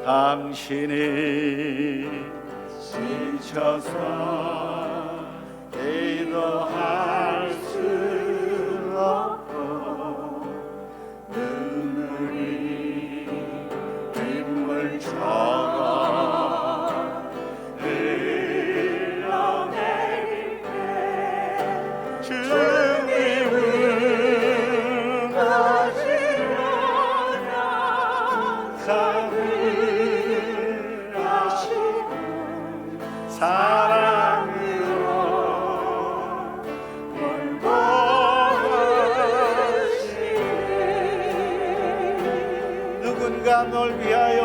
당신이 지쳐서 기도할 수 없고 눈물이 빗물처럼 흘러내릴 때 주님은 하시려나 강을 하시고 사랑으로 돌보시네. 누군가 널 위하여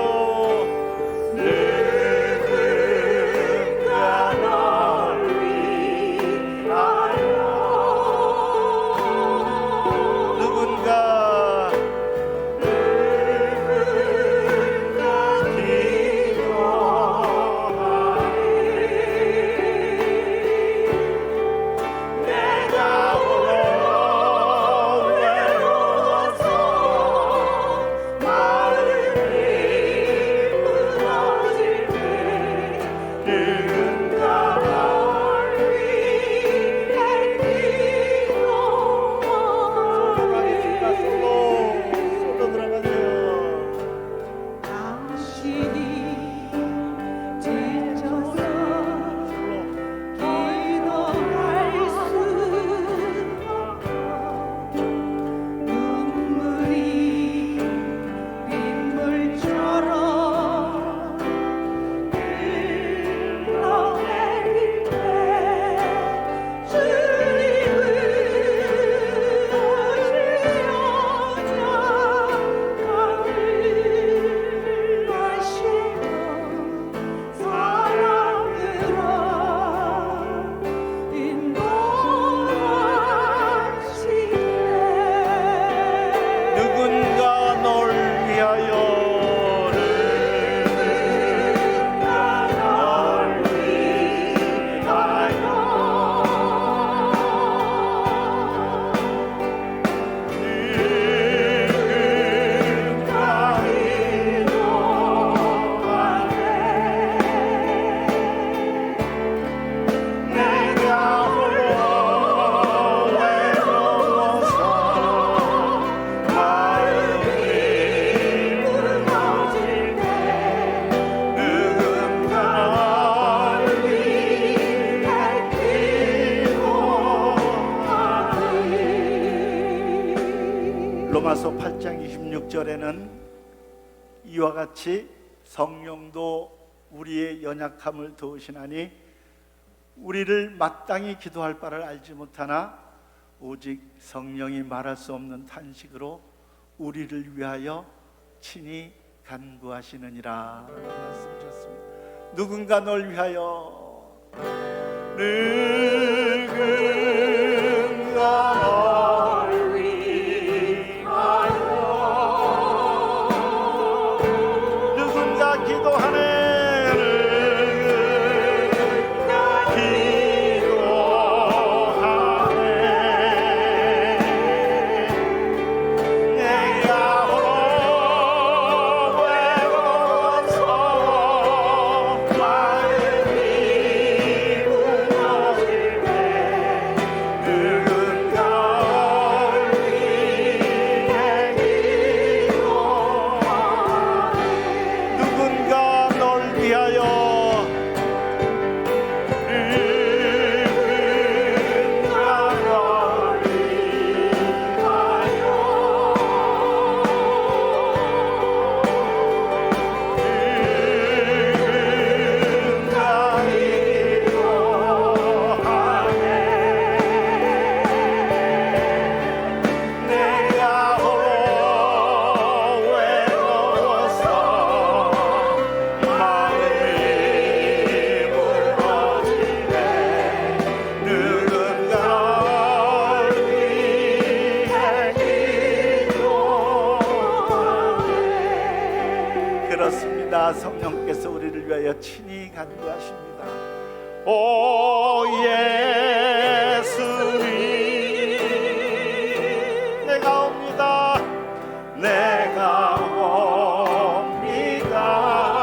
로마서 8장 26절에는 이와 같이 성령도 우리의 연약함을 도우시나니 우리를 마땅히 기도할 바를 알지 못하나 오직 성령이 말할 수 없는 탄식으로 우리를 위하여 친히 간구하시느니라 말씀하셨습니다. 누군가 널 위하여 누군가 널 위하여 누군가 기도하네. 그렇습니다. 성령께서 우리를 위하여 친히 간구하십니다. 오 예수님 내가 옵니다. 내가 옵니다.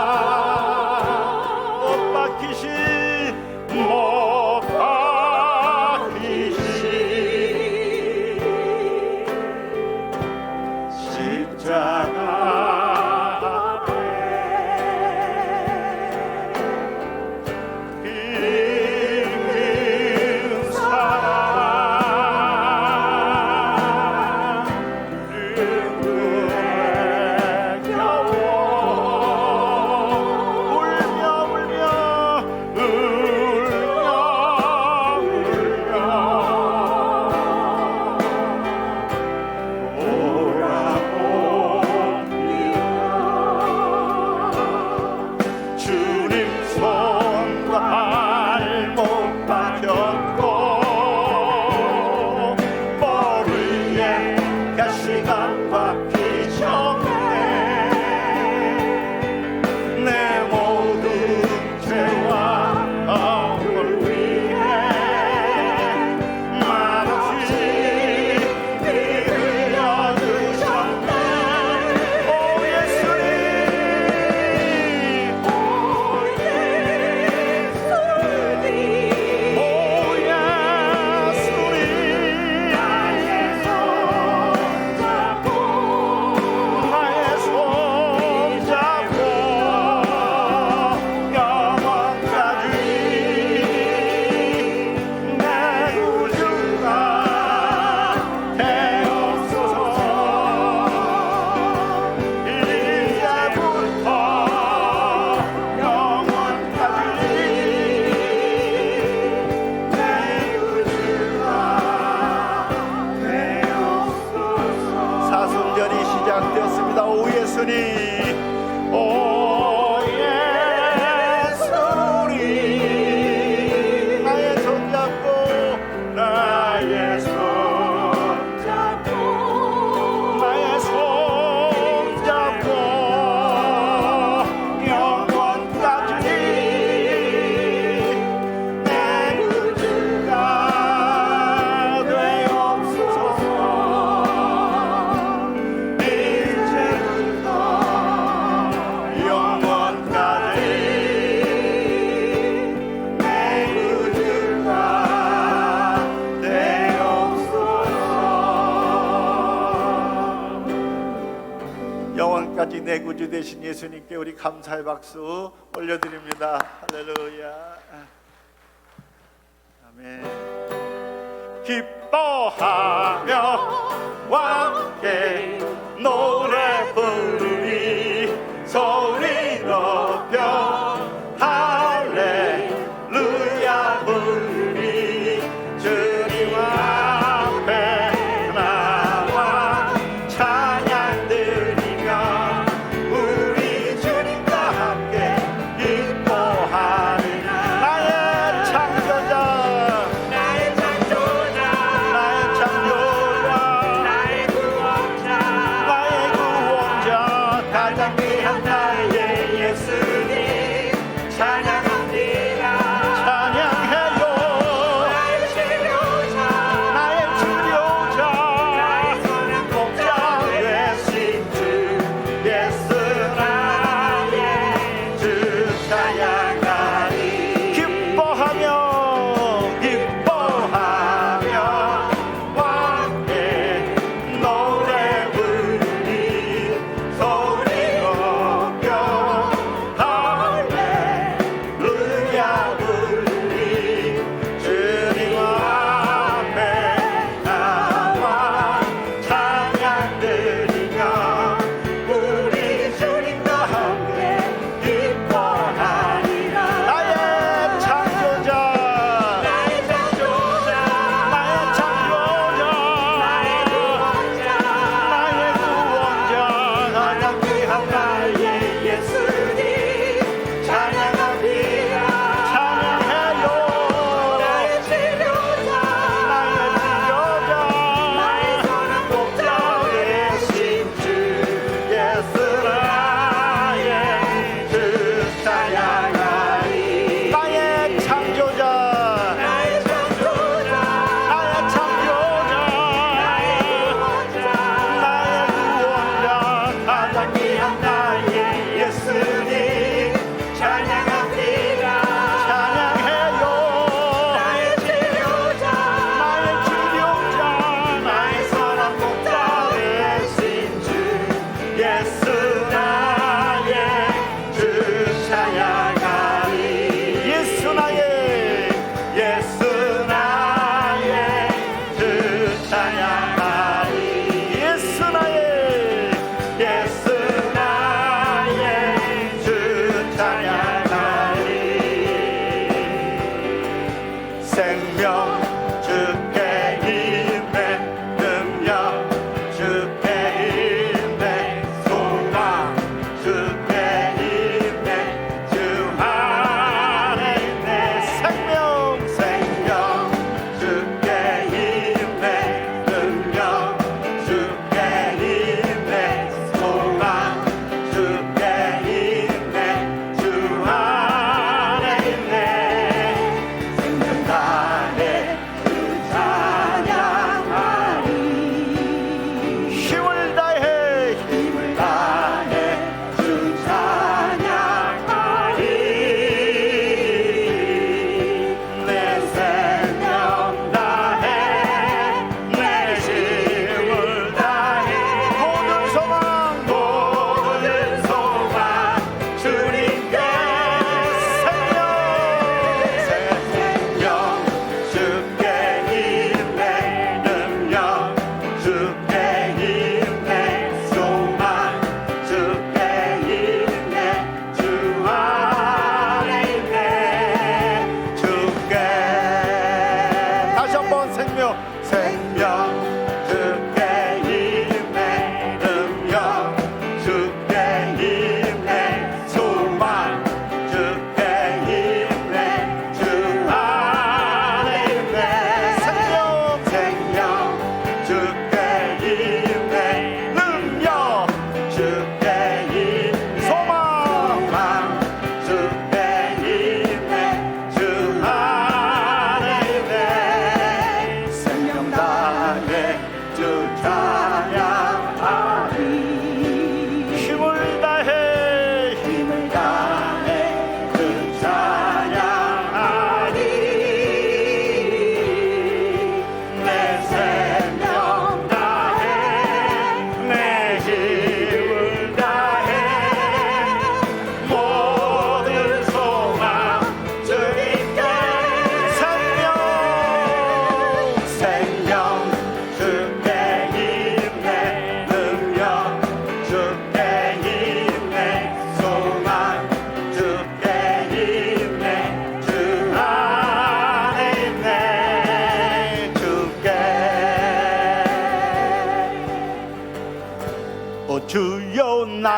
우리의 구주 되신 예수님께 우리 감사의 박수 올려드립니다. 할렐루야. 아멘. 기뻐하며 함께 노래 부르리 소리 높여 할렐루야 부르리 주님 앞에 나와 찬양 드리며 우리 주님과 함께 기뻐하리 나의 창조자 나의 구원자 가장 귀한 나의 예수님 찬양합니다. 찬양해요. 나의 치료자 나의 선한 목자 되신 주 예수 나의 주 찬양하리. 기뻐하며 함께 노래 부르리 소리 높여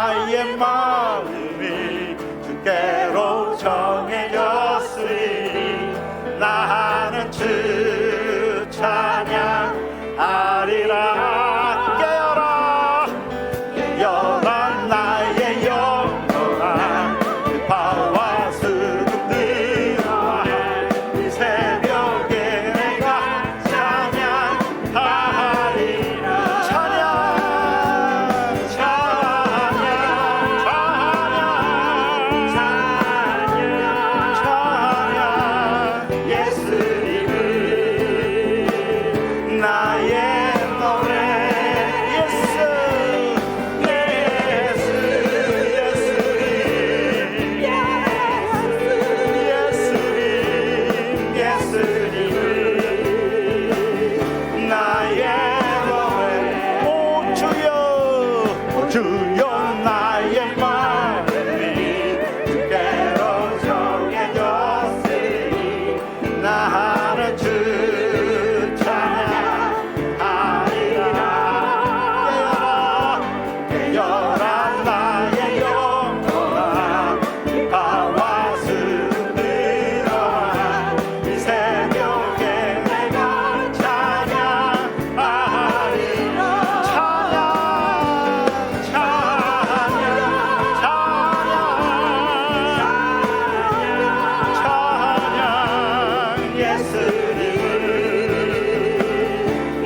나의 마음이 주께로 정해졌으니 나는 주 찬양하리라. 깨어라 깨어라 나의 영혼아, 바와 수금들아, 이 새벽에 내가 찬양하리라. 찬양 찬양 찬양 찬양 예수님을 나의 노래. 예수 예수 예수님 예수님 나의 노래. 오 주여 주여 나의 마음이 주께로 정해졌으니 나는 주 찬양하리라. 깨어라 나의 영혼아, 바와 수금들아, 이 새벽에 내가 찬양하리라. 찬양 찬양 찬양 예수님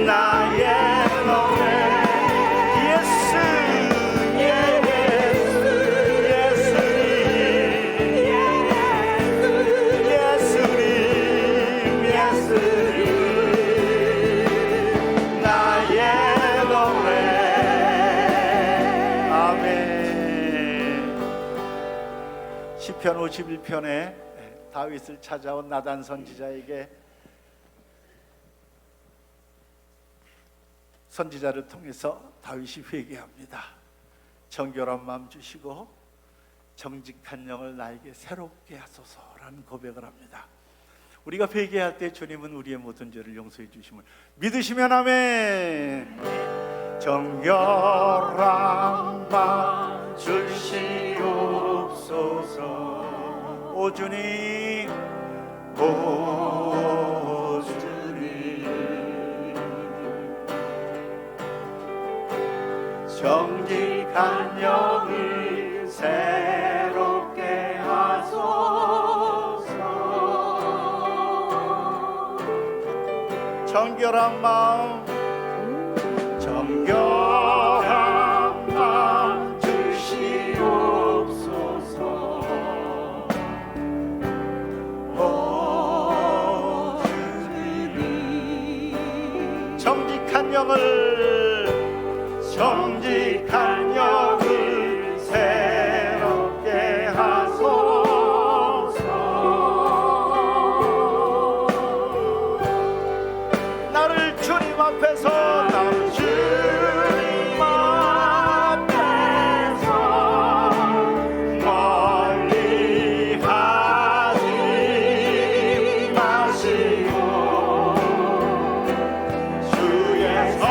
나의 노래. 예수 예수 예수님 예수님 나의 노래. 아멘. 시편 51편에 다윗을 찾아온 나단 선지자에게 선지자를 통해서 다윗이 회개합니다. 정결한 마음 주시고 정직한 영을 나에게 새롭게 하소서라는 고백을 합니다. 우리가 회개할 때 주님은 우리의 모든 죄를 용서해 주심을 믿으시면 아멘. 정결한 마음 주시옵소서. 오 주님 오 주님 정직한 영을 새롭게 하소서. 정결한 마음 정결한 마음 주시옵소서. 오 주님 정직한 영을 정직한 영을 새롭게 하소서. 나를 주님 앞에서 나를 주님 앞에서 멀리 하지 마시고 주의 성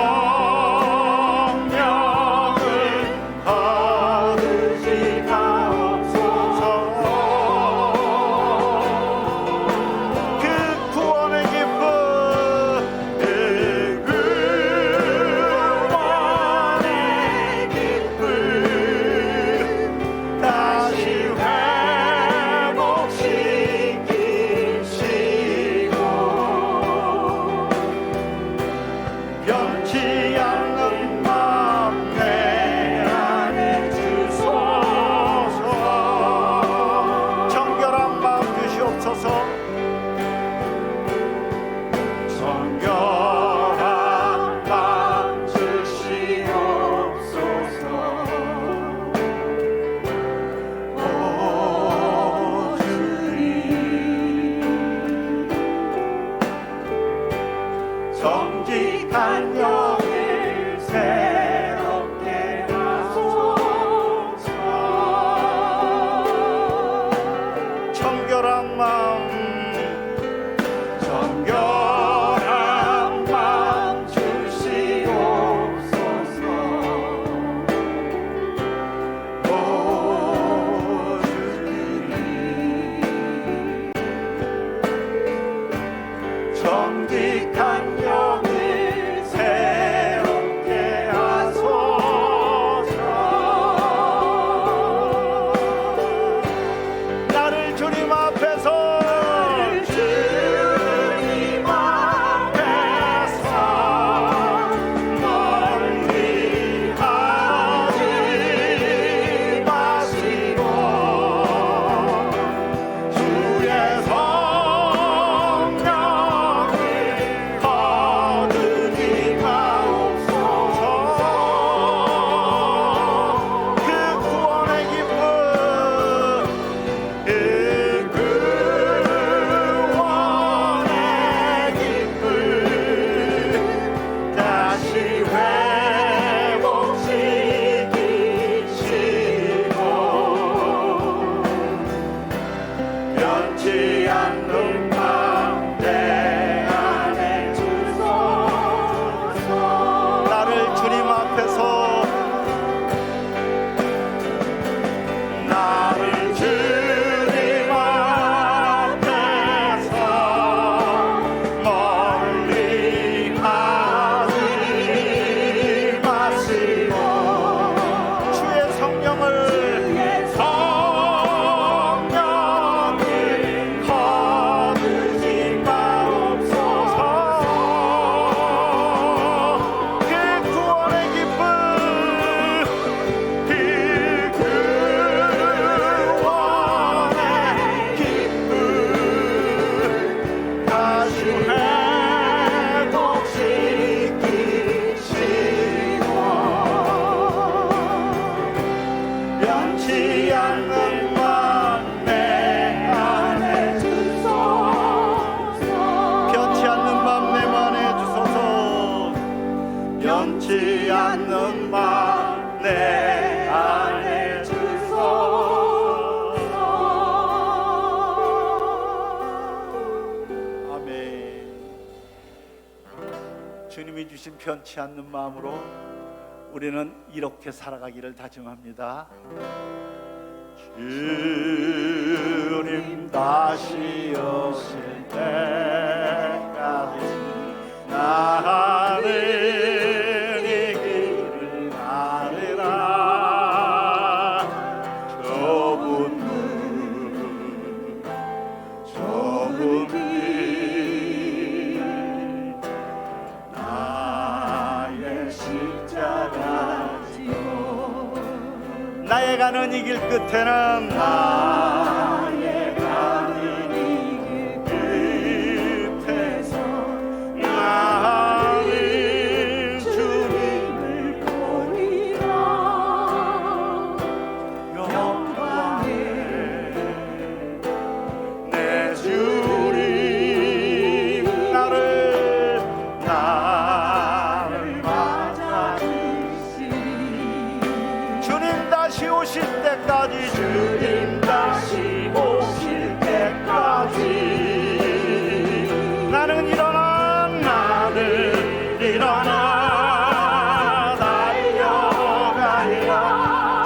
변치 않는 맘 내 안에 주소서. 변치 않는 맘 내 안에 주소서. 변치 않는 맘 내 안에 주소서. 아멘. 주님이 주신 변치 않는 마음으로 우리는 이렇게 살아가기를 다짐합니다. 주님 다시 오실 때까지 나는 이 길을 가리라. 좁은 길 나의 십자가 나의 가는 이 길 끝에는 나의 가는 이 길 끝에서 나는 주님을 보리라. 영광에 내 주님 나를 맞아주시니. 주님 다시 오실 때까지, 주님 다시 오실 때까지 나는 일어나, 나는 일어나 달려가리라.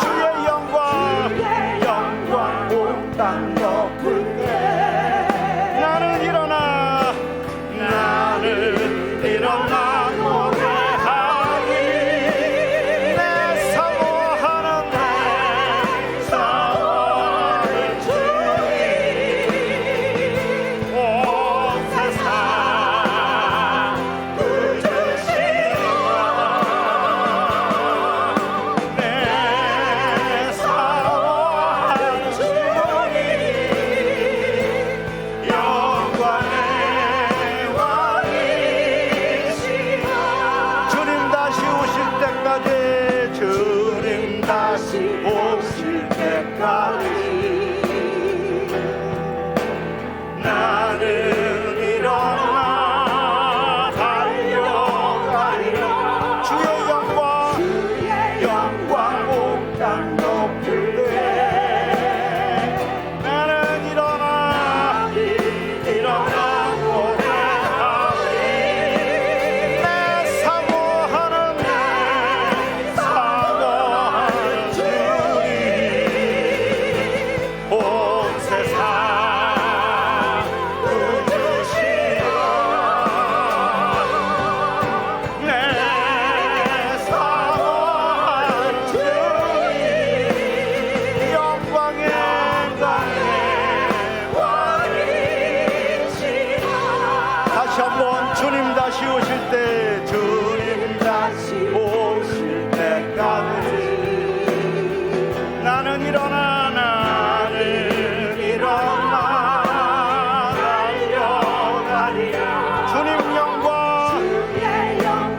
주의 영광 온 땅 덮을 때 나는 일어나, 나는 일어나 노래하리. 내 사모하는 온 세상 구주시라. 내 사모하는 주님 영광의 왕이시라. 주님 다시 오실 때까지, 주님 다시 오실 때까지 나는 일어나 달려가리라. 주의 영광 온 땅 덮을 때 나는 일어나 노래하리. 내 사모하는 주님 온 세상 구주시라. 내 사모하는 주님 영광의 왕이시라. 다시 한번 주님 다시 오실 때, 주님 다시 오실 때까지 나는 일어나, 나는 일어나 달려가리라. 주님 영광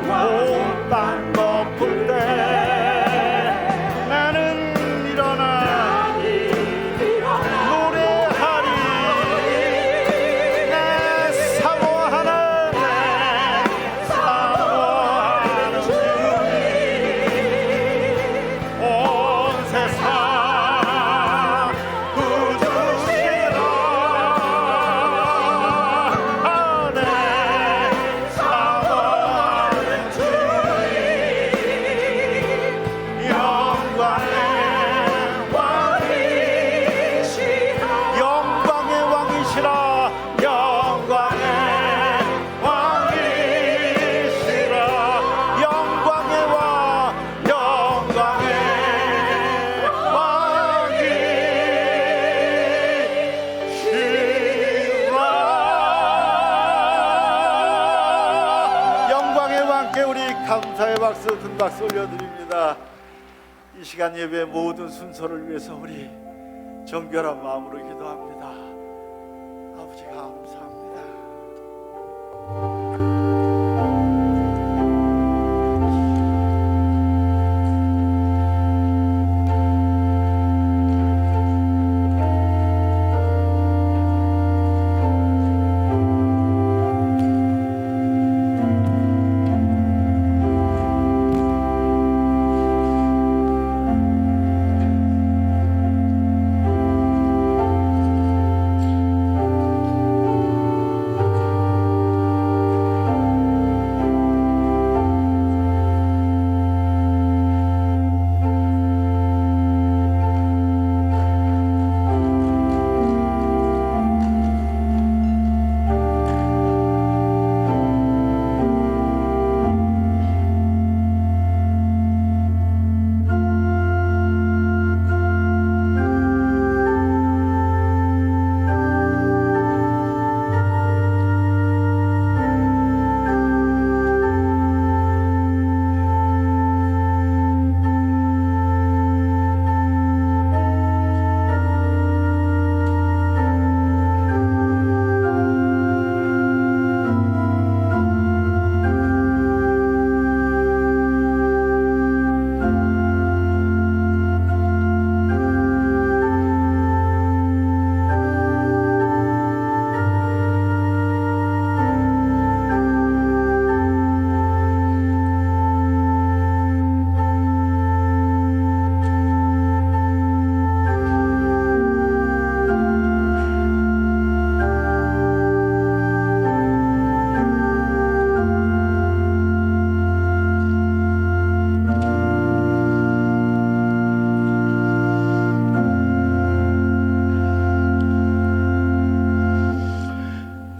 온 땅 덮을 때 나는 일어나 노래하리. 내 사모하는 주님 온 세상 구주시라. 내 사모하는 주님 영광의 왕이시라. 영광의 왕이시라. 영광의 왕이시라. 영광의 왕, 영광의 왕이시라. 영광의 왕께 우리 감사의 박수, 큰 박수 올려드립니다. 이 시간 예배 모든 순서를 위해서 우리 정결한 마음으로 기도합니다. 아버지 감사합니다.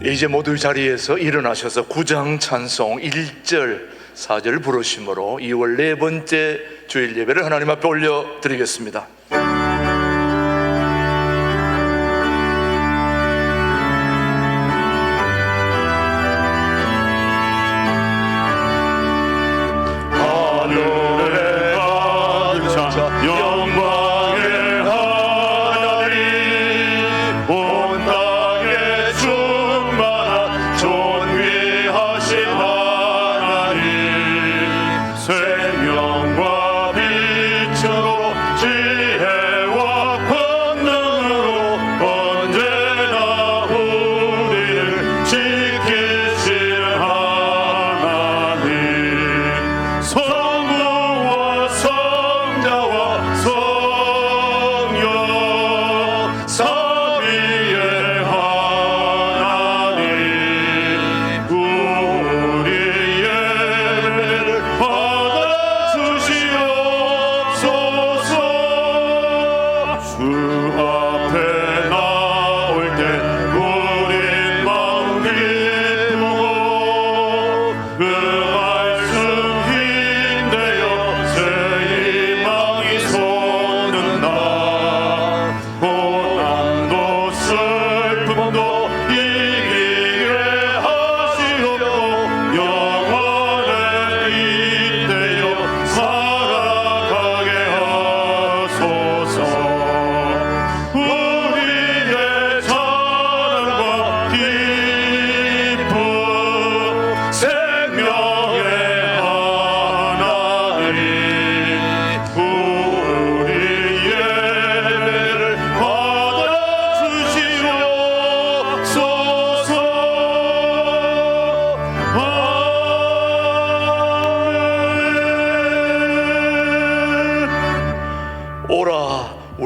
이제 모두 자리에서 일어나셔서 구장 찬송 1절 4절 부르심으로 2월 네 번째 주일 예배를 하나님 앞에 올려드리겠습니다.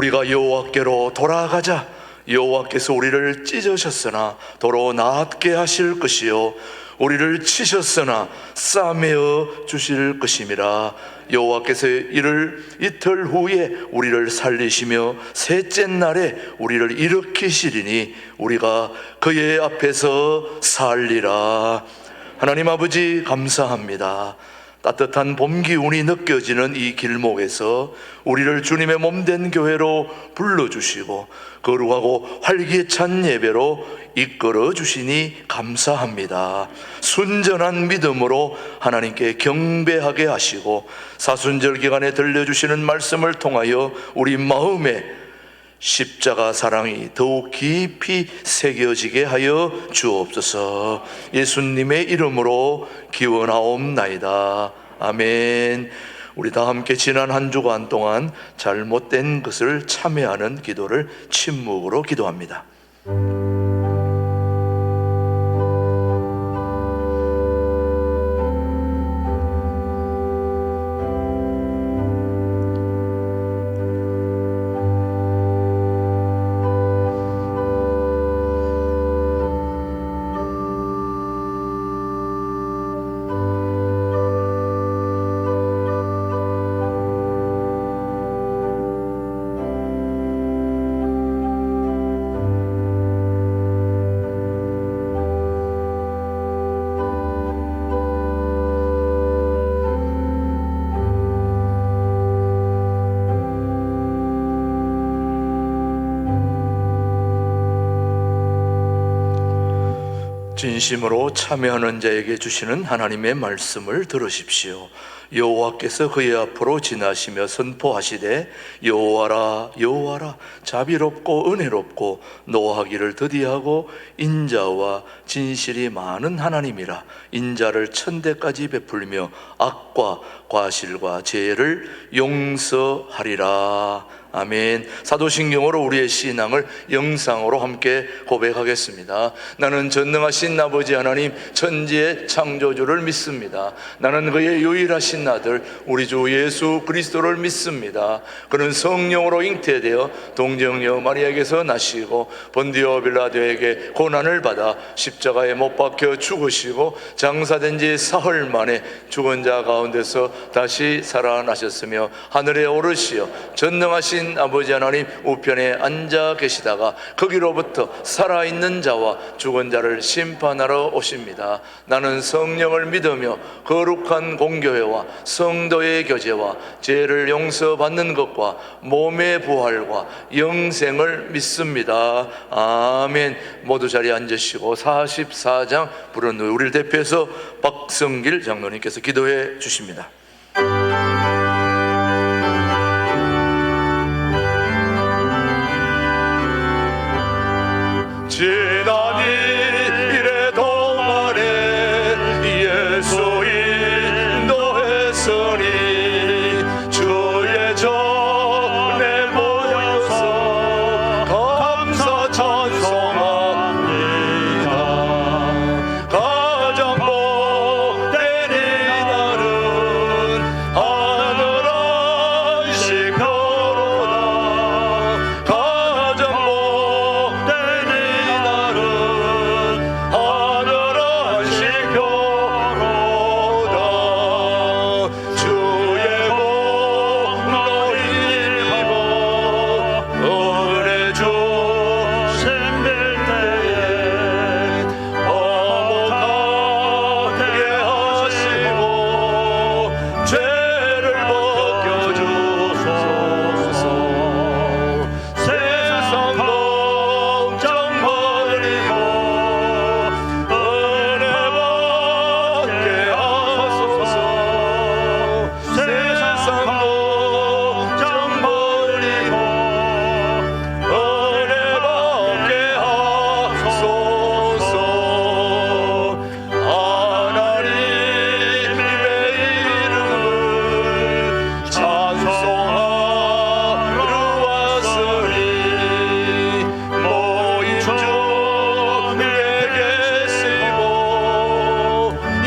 우리가 여호와께로 돌아가자. 여호와께서 우리를 찢으셨으나 도로 낫게 하실 것이요 우리를 치셨으나 싸매어 주실 것임이라. 여호와께서 이를 이틀 후에 우리를 살리시며 셋째 날에 우리를 일으키시리니 우리가 그의 앞에서 살리라. 하나님 아버지 감사합니다. 따뜻한 봄 기운이 느껴지는 이 길목에서 우리를 주님의 몸된 교회로 불러주시고 거룩하고 활기찬 예배로 이끌어 주시니 감사합니다. 순전한 믿음으로 하나님께 경배하게 하시고 사순절 기간에 들려주시는 말씀을 통하여 우리 마음에 십자가 사랑이 더욱 깊이 새겨지게 하여 주옵소서. 예수님의 이름으로 기원하옵나이다. 아멘. 우리 다 함께 지난 한 주간 동안 잘못된 것을 참회하는 기도를 침묵으로 기도합니다. 진심으로 참여하는 자에게 주시는 하나님의 말씀을 들으십시오. 여호와께서 그의 앞으로 지나시며 선포하시되 여호와라 여호와라 자비롭고 은혜롭고 노하기를 더디하고 인자와 진실이 많은 하나님이라. 인자를 천대까지 베풀며 악과 과실과 죄를 용서하리라. 아멘. 사도신경으로 우리의 신앙을 영상으로 함께 고백하겠습니다. 나는 전능하신 아버지 하나님 천지의 창조주를 믿습니다. 나는 그의 유일하신 아들 우리 주 예수 그리스도를 믿습니다. 그는 성령으로 잉태되어 동정녀 마리아에게서 나시고 본디오 빌라도에게 고난을 받아 십자가에 못 박혀 죽으시고 장사된 지 사흘 만에 죽은 자 가운데서 다시 살아나셨으며 하늘에 오르시어 전능하신 전능하신 아버지 하나님 우편에 앉아 계시다가 거기로부터 살아있는 자와 죽은 자를 심판하러 오십니다. 나는 성령을 믿으며 거룩한 공교회와 성도의 교제와 죄를 용서받는 것과 몸의 부활과 영생을 믿습니다. 아멘. 모두 자리에 앉으시고 44장 부른 후에 우리를 대표해서 박성길 장로님께서 기도해 주십니다. 지난 일의 동안에 예수 인도했으니 주의 전에 모여서 감사 찬송합니다. 가장 복된 이날은 하늘 안식표로다. 가장 복된 이날은 하늘 안식표로다. 주의 복로 입어 은혜 주신 빌 때에 화목하게 하시고 죄를 벗겨주소서. 세상 걱정 버리고 은혜 받게 하소서. 세상 걱정 버리고 은혜 받게 하소서. 하나님의 이름을 찬송하러 왔으니 모인 중에 계시고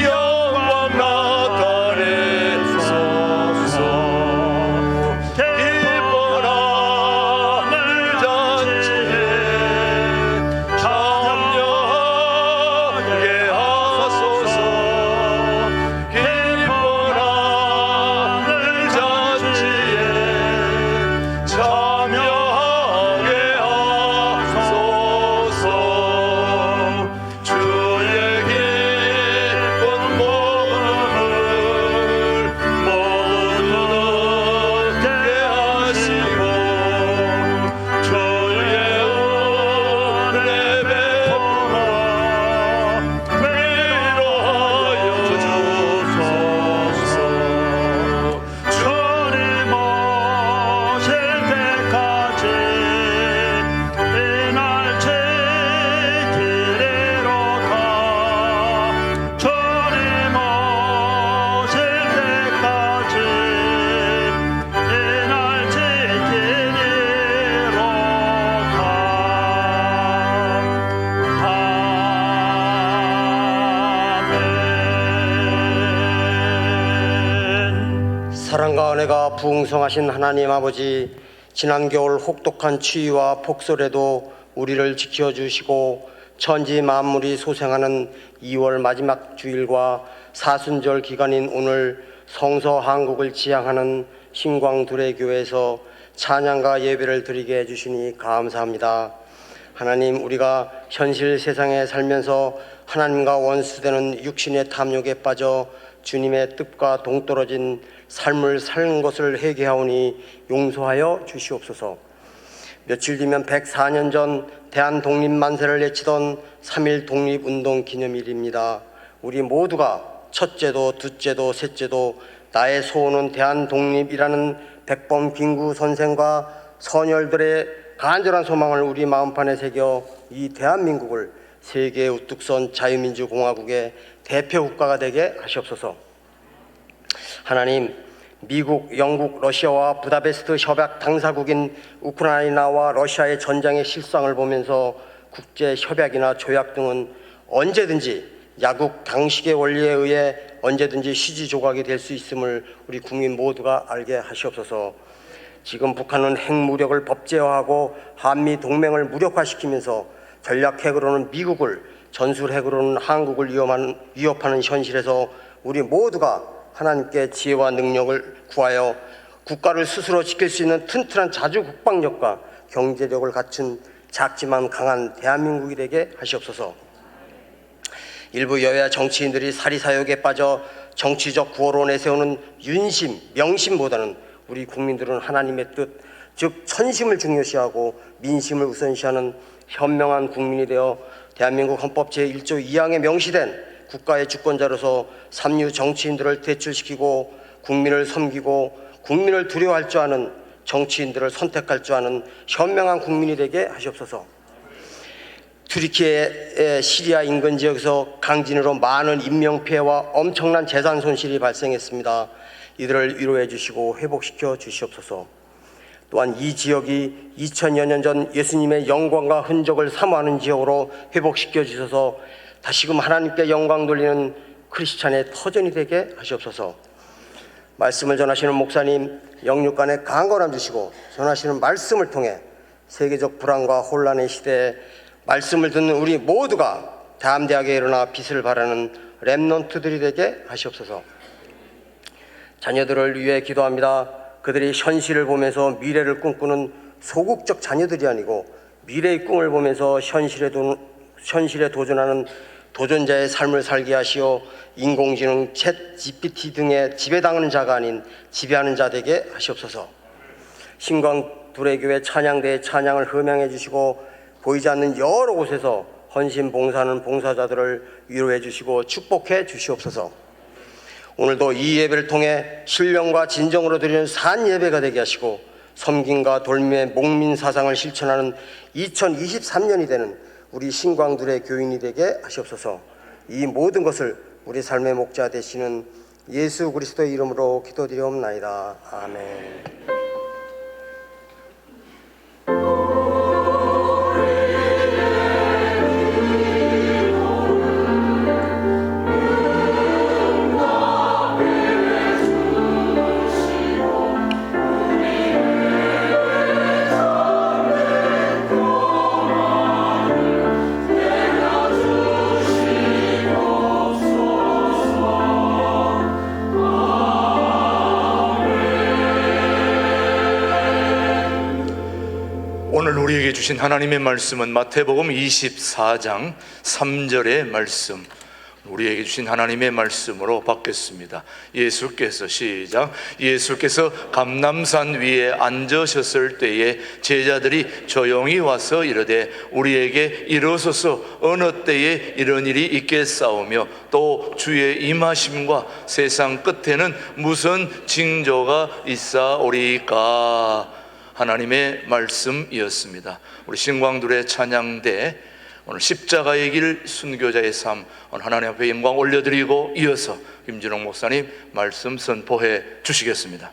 영광 나타내소서. 기쁜 하늘 잔치에 참여하게 하소서. 기쁜 하늘 잔치에 참여하게 하소서. 주의 기쁜 복음을 모두 듣게 하시고 주의 은혜 베풀어 위로하여 주소서. 주님 오실 때까지 이날 제길로 가. 주님 오실 때까지 이날 제길로 가. 아멘. 사랑과 은혜가 부흥성하신 하나님 아버지, 지난 겨울 혹독한 추위와 폭설에도 우리를 지켜주시고 천지 만물이 소생하는 2월 마지막 주일과 사순절 기간인 오늘 성서 한국을 지향하는 신광두레교회에서 찬양과 예배를 드리게 해주시니 감사합니다. 하나님, 우리가 현실 세상에 살면서 하나님과 원수되는 육신의 탐욕에 빠져 주님의 뜻과 동떨어진 삶을 사는 것을 회개하오니 용서하여 주시옵소서. 며칠 뒤면 104년 전 대한독립만세를 외치던 3.1 독립운동 기념일입니다. 우리 모두가 첫째도 둘째도 셋째도 나의 소원은 대한독립이라는 백범 빙구 선생과 선열들의 간절한 소망을 우리 마음판에 새겨 이 대한민국을 세계 우뚝 선 자유민주공화국의 대표 국가가 되게 하시옵소서. 하나님, 미국, 영국, 러시아와 부다페스트 협약 당사국인 우크라이나와 러시아의 전장의 실상을 보면서 국제 협약이나 조약 등은 언제든지 야국 당식의 원리에 의해 언제든지 휴지 조각이 될 수 있음을 우리 국민 모두가 알게 하시옵소서. 지금 북한은 핵무력을 법제화하고 한미 동맹을 무력화시키면서 전략 핵으로는 미국을, 전술 핵으로는 한국을 위협하는 현실에서 우리 모두가 하나님께 지혜와 능력을 구하여 국가를 스스로 지킬 수 있는 튼튼한 자주 국방력과 경제력을 갖춘 작지만 강한 대한민국이 되게 하시옵소서. 일부 여야 정치인들이 사리사욕에 빠져 정치적 구호로 내세우는 윤심, 명심보다는 우리 국민들은 하나님의 뜻, 즉 천심을 중요시하고 민심을 우선시하는 현명한 국민이 되어 대한민국 헌법 제1조 2항에 명시된 국가의 주권자로서 삼류 정치인들을 퇴출시키고 국민을 섬기고 국민을 두려워할 줄 아는 정치인들을 선택할 줄 아는 현명한 국민이 되게 하시옵소서. 튀르키예의 시리아 인근 지역에서 강진으로 많은 인명피해와 엄청난 재산 손실이 발생했습니다. 이들을 위로해 주시고 회복시켜 주시옵소서. 또한 이 지역이 2000여 년 전 예수님의 영광과 흔적을 사모하는 지역으로 회복시켜 주셔서 다시금 하나님께 영광 돌리는 크리스찬의 터전이 되게 하시옵소서. 말씀을 전하시는 목사님 영육간에 강한 건함 주시고 전하시는 말씀을 통해 세계적 불안과 혼란의 시대에 말씀을 듣는 우리 모두가 담대하게 일어나 빛을 발하는 렘넌트들이 되게 하시옵소서. 자녀들을 위해 기도합니다. 그들이 현실을 보면서 미래를 꿈꾸는 소극적 자녀들이 아니고 미래의 꿈을 보면서 현실에 도전하는 도전자의 삶을 살게 하시어 인공지능, 챗 GPT 등의 지배당하는 자가 아닌 지배하는 자 되게 하시옵소서. 신광두레교회 찬양대의 찬양을 흠양해 주시고 보이지 않는 여러 곳에서 헌신 봉사하는 봉사자들을 위로해 주시고 축복해 주시옵소서. 오늘도 이 예배를 통해 신령과 진정으로 드리는 산 예배가 되게 하시고 섬김과 돌미의 목민 사상을 실천하는 2023년이 되는 우리 신광두레 교인이 되게 하시옵소서. 이 모든 것을 우리 삶의 목자 되시는 예수 그리스도의 이름으로 기도드리옵나이다. 아멘. 오늘 우리에게 주신 하나님의 말씀은 마태복음 24장 3절의 말씀, 우리에게 주신 하나님의 말씀으로 받겠습니다. 예수께서 시작. 예수께서 감람산 위에 앉으셨을 때에 제자들이 조용히 와서 이르되 우리에게 이르소서 어느 때에 이런 일이 있겠사오며 또 주의 임하심과 세상 끝에는 무슨 징조가 있사오리까. 하나님의 말씀이었습니다. 우리 신광두레 찬양대 오늘 십자가의 길 순교자의 삶, 오늘 하나님 앞에 영광 올려드리고 이어서 김진홍 목사님 말씀 선포해 주시겠습니다.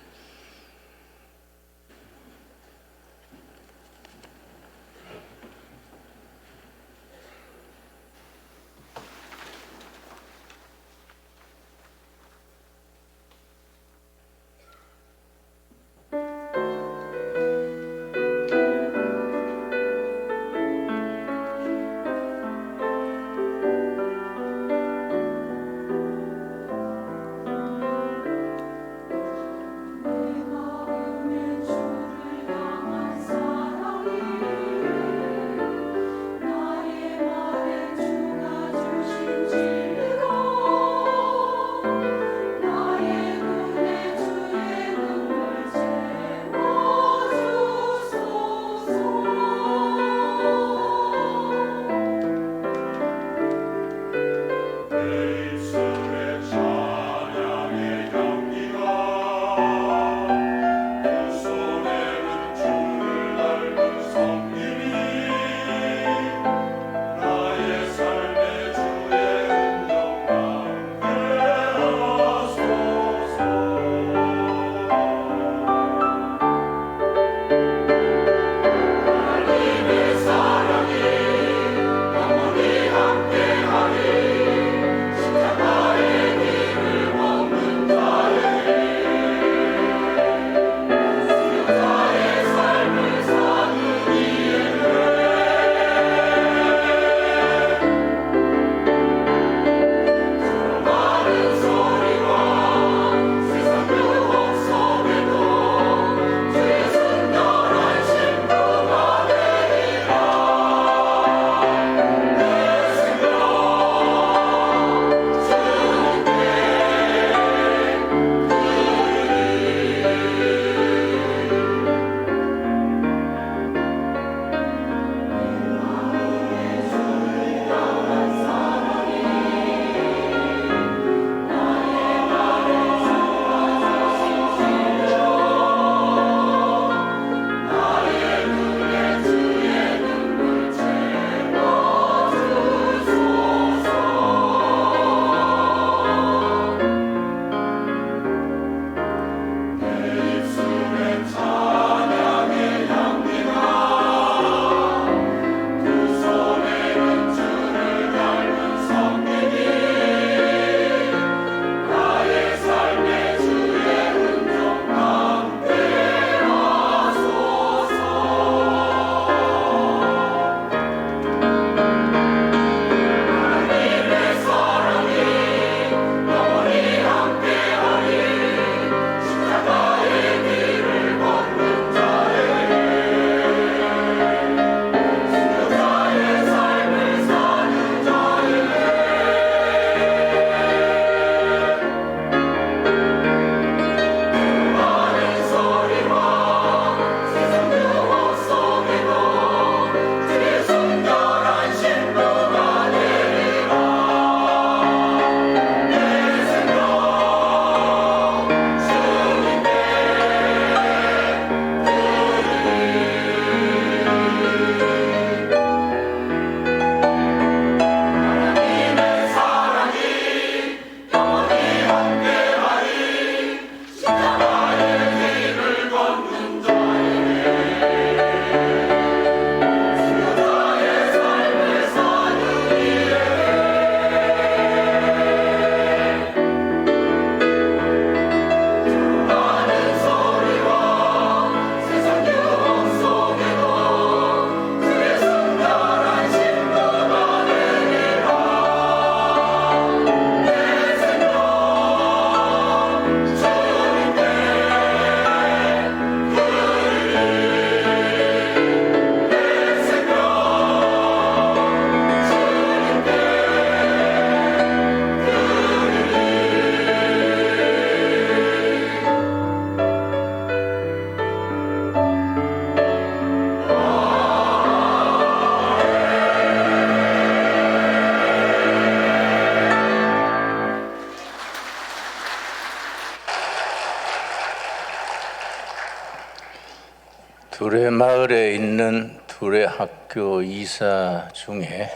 둘의 마을에 있는 둘의 학교 이사 중에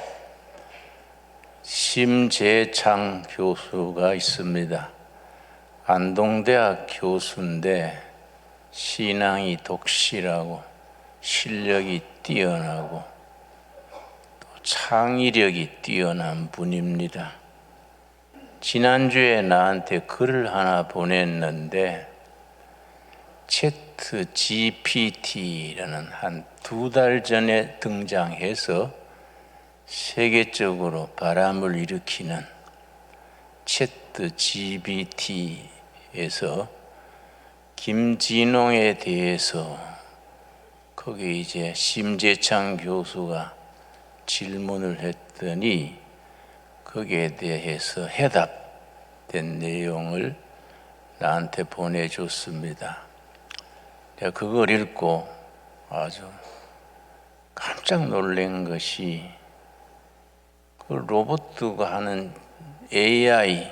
심재창 교수가 있습니다. 안동대학 교수인데 신앙이 독실하고 실력이 뛰어나고 또 창의력이 뛰어난 분입니다. 지난주에 나한테 글을 하나 보냈는데 채트 GPT라는 한 2달 전에 등장해서 세계적으로 바람을 일으키는 채트 GPT에서 김진홍에 대해서 거기 이제 심재창 교수가 질문을 했더니 거기에 대해서 해답된 내용을 나한테 보내줬습니다. 내가 그걸 읽고 아주 깜짝 놀란 것이 그 로봇가 하는 AI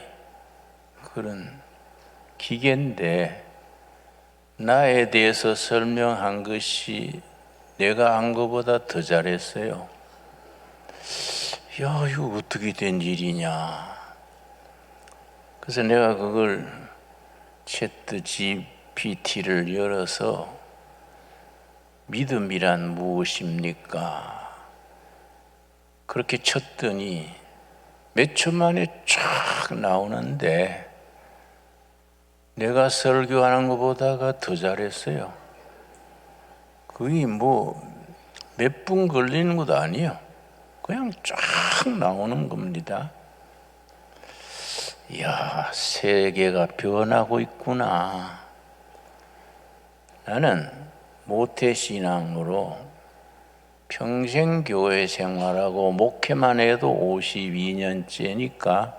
그런 기계인데 나에 대해서 설명한 것이 내가 한 것보다 더 잘했어요. 야, 이거 어떻게 된 일이냐. 그래서 내가 그걸 채트 GPT를 열어서 믿음이란 무엇입니까? 그렇게 쳤더니 몇 초 만에 쫙 나오는데 내가 설교하는 것보다가 더 잘했어요. 거의 뭐 몇 분 걸리는 것도 아니에요. 그냥 쫙 나오는 겁니다. 이야, 세계가 변하고 있구나. 나는 모태신앙으로 평생 교회 생활하고 목회만 해도 52년째니까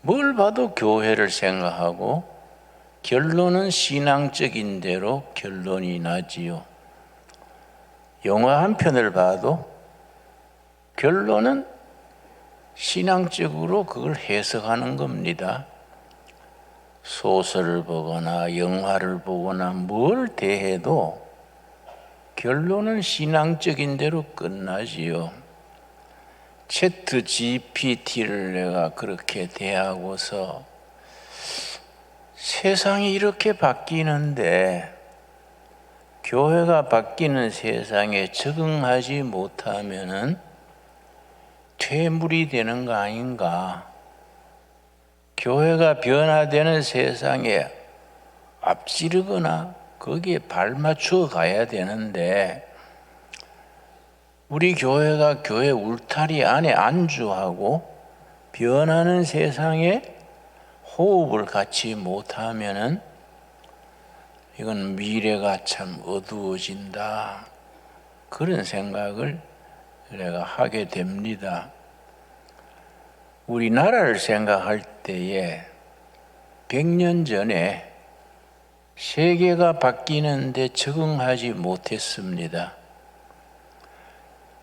뭘 봐도 교회를 생각하고 결론은 신앙적인 대로 결론이 나지요. 영화 한 편을 봐도 결론은 신앙적으로 그걸 해석하는 겁니다. 소설을 보거나 영화를 보거나 뭘 대해도 결론은 신앙적인 대로 끝나지요. 채트 GPT를 내가 그렇게 대하고서 세상이 이렇게 바뀌는데 교회가 바뀌는 세상에 적응하지 못하면은 퇴물이 되는 거 아닌가. 교회가 변화되는 세상에 앞지르거나 거기에 발맞춰 가야 되는데 우리 교회가 교회 울타리 안에 안주하고 변하는 세상에 호흡을 갖지 못하면은 이건 미래가 참 어두워진다. 그런 생각을 내가 하게 됩니다. 우리나라를 생각할 때에 100년 전에 세계가 바뀌는데 적응하지 못했습니다.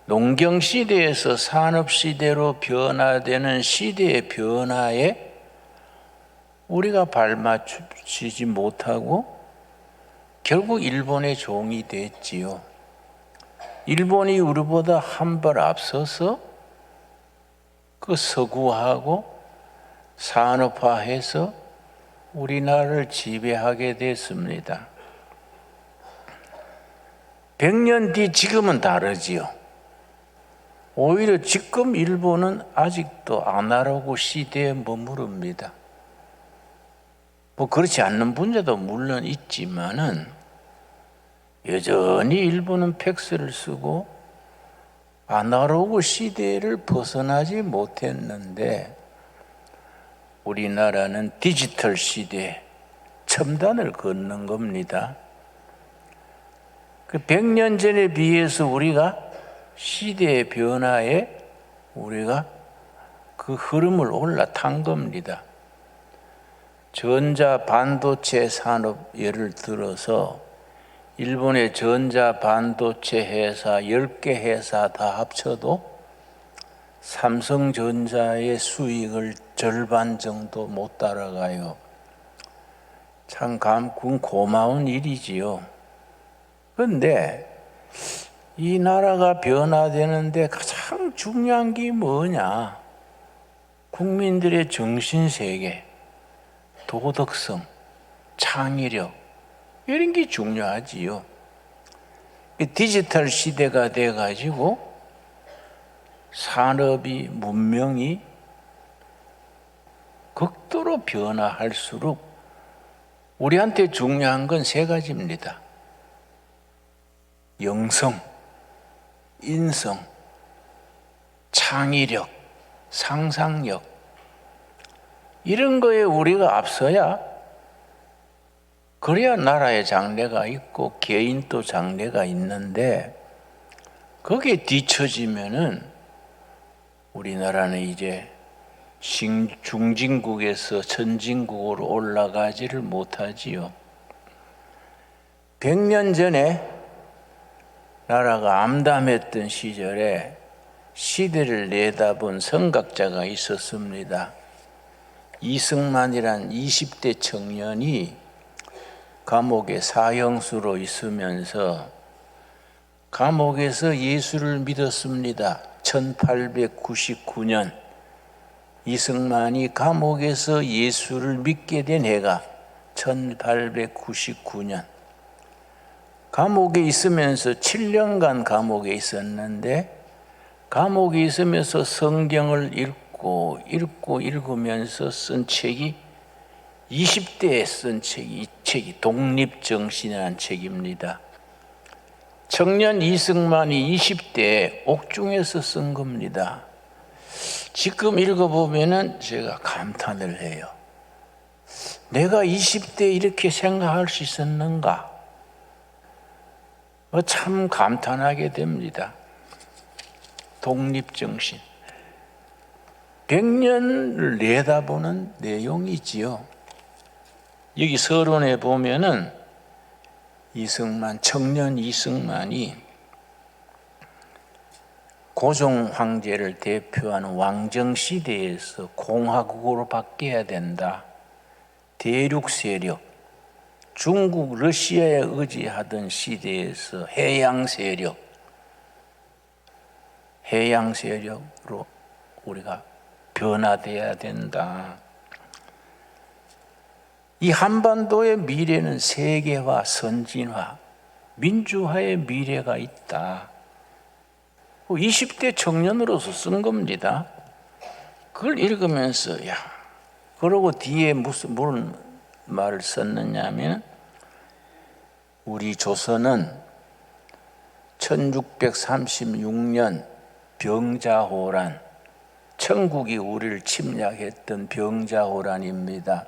농경시대에서 산업시대로 변화되는 시대의 변화에 우리가 발맞추지 못하고 결국 일본의 종이 됐지요. 일본이 우리보다 한 발 앞서서 그 서구화하고 산업화해서 우리나라를 지배하게 됐습니다. 100년 뒤 지금은 다르지요. 오히려 지금 일본은 아직도 아날로그 시대에 머무릅니다. 뭐 그렇지 않는 분야도 물론 있지만은 여전히 일본은 팩스를 쓰고 아날로그 시대를 벗어나지 못했는데 우리나라는 디지털 시대 첨단을 걷는 겁니다. 그 100년 전에 비해서 우리가 시대의 변화에 우리가 그 흐름을 올라탄 겁니다. 전자 반도체 산업 예를 들어서 일본의 전자 반도체 회사 10개 회사 다 합쳐도 삼성전자의 수익을 절반 정도 못 따라가요. 참 고마운 일이지요. 그런데 이 나라가 변화되는데 가장 중요한 게 뭐냐? 국민들의 정신세계, 도덕성, 창의력 이런 게 중요하지요. 디지털 시대가 돼가지고 산업이, 문명이 극도로 변화할수록 우리한테 중요한 건 세 가지입니다. 영성, 인성, 창의력, 상상력 이런 거에 우리가 앞서야 그래야 나라의 장래가 있고 개인도 장래가 있는데 거기에 뒤처지면은 우리나라는 이제 중진국에서 선진국으로 올라가지를 못하지요. 100년 전에 나라가 암담했던 시절에 시대를 내다본 선각자가 있었습니다. 이승만이란 20대 청년이 감옥에 사형수로 있으면서 감옥에서 예수를 믿었습니다. 1899년 이승만이 감옥에서 예수를 믿게 된 해가 1899년. 감옥에 있으면서 7년간 감옥에 있었는데 감옥에 있으면서 성경을 읽으면서 쓴 책이 20대에 쓴 책이 이 책이 독립정신이라는 책입니다. 청년 이승만이 20대에 옥중에서 쓴 겁니다. 지금 읽어보면은 제가 감탄을 해요. 내가 20대에 이렇게 생각할 수 있었는가? 참 감탄하게 됩니다. 독립정신. 100년을 내다보는 내용이지요. 여기 서론에 보면은 청년 이승만이 고종 황제를 대표하는 왕정시대에서 공화국으로 바뀌어야 된다. 대륙 세력, 중국, 러시아에 의지하던 시대에서 해양 세력으로 우리가 변화돼야 된다. 이 한반도의 미래는 세계화, 선진화, 민주화의 미래가 있다. 20대 청년으로서 쓴 겁니다. 그걸 읽으면서 그러고 뒤에 무슨 말을 썼느냐면 우리 조선은 1636년 병자호란, 천국이 우리를 침략했던 병자호란입니다.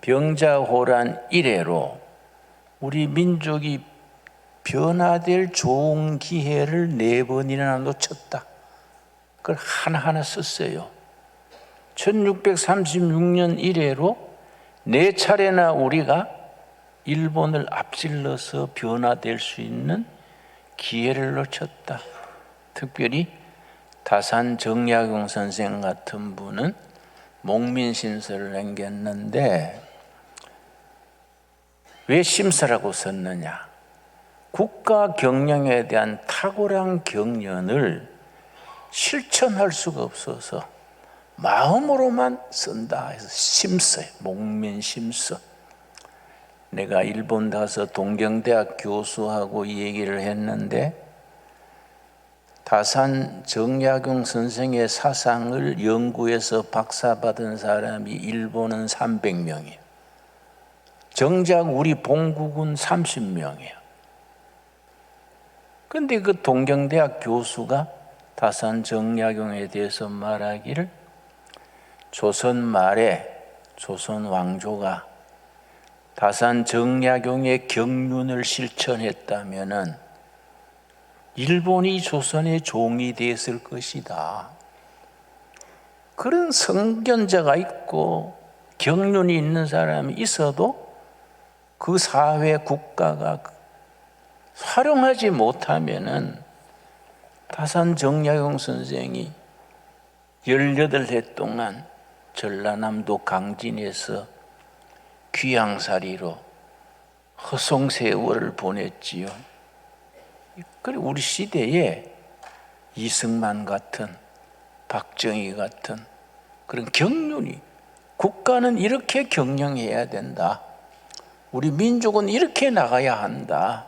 병자호란 이래로 우리 민족이 변화될 좋은 기회를 4번이나 놓쳤다. 그걸 하나하나 썼어요. 1636년 이래로 4차례나 우리가 일본을 앞질러서 변화될 수 있는 기회를 놓쳤다. 특별히 다산 정약용 선생 같은 분은 목민심서를 남겼는데 왜 심서라고 썼느냐? 국가 경영에 대한 탁월한 경륜을 실천할 수가 없어서 마음으로만 쓴다 해서 심서예요. 목민심서. 내가 일본 가서 동경대학 교수하고 이 얘기를 했는데 다산 정약용 선생의 사상을 연구해서 박사받은 사람이 일본은 300명이에요. 정작 우리 본국은 30명이에요. 그런데 그 동경대학 교수가 다산 정약용에 대해서 말하기를 조선 말에 조선 왕조가 다산 정약용의 경륜을 실천했다면은 일본이 조선의 종이 됐을 것이다. 그런 성견자가 있고 경륜이 있는 사람이 있어도 그 사회 국가가 활용하지 못하면은 다산 정약용 선생이 18해 동안 전라남도 강진에서 귀양살이로 허송세월을 보냈지요. 그래 우리 시대에 이승만 같은, 박정희 같은 그런 경륜이, 국가는 이렇게 경영해야 된다, 우리 민족은 이렇게 나가야 한다,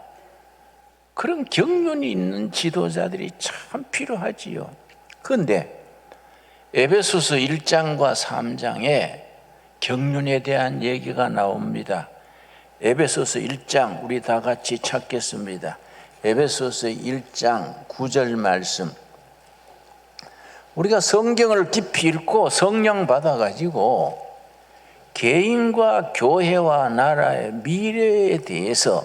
그런 경륜이 있는 지도자들이 참 필요하지요. 그런데 에베소서 1장과 3장에 경륜에 대한 얘기가 나옵니다. 에베소서 1장 우리 다 같이 찾겠습니다. 에베소서 1장 9절 말씀. 우리가 성경을 깊이 읽고 성령 받아가지고 개인과 교회와 나라의 미래에 대해서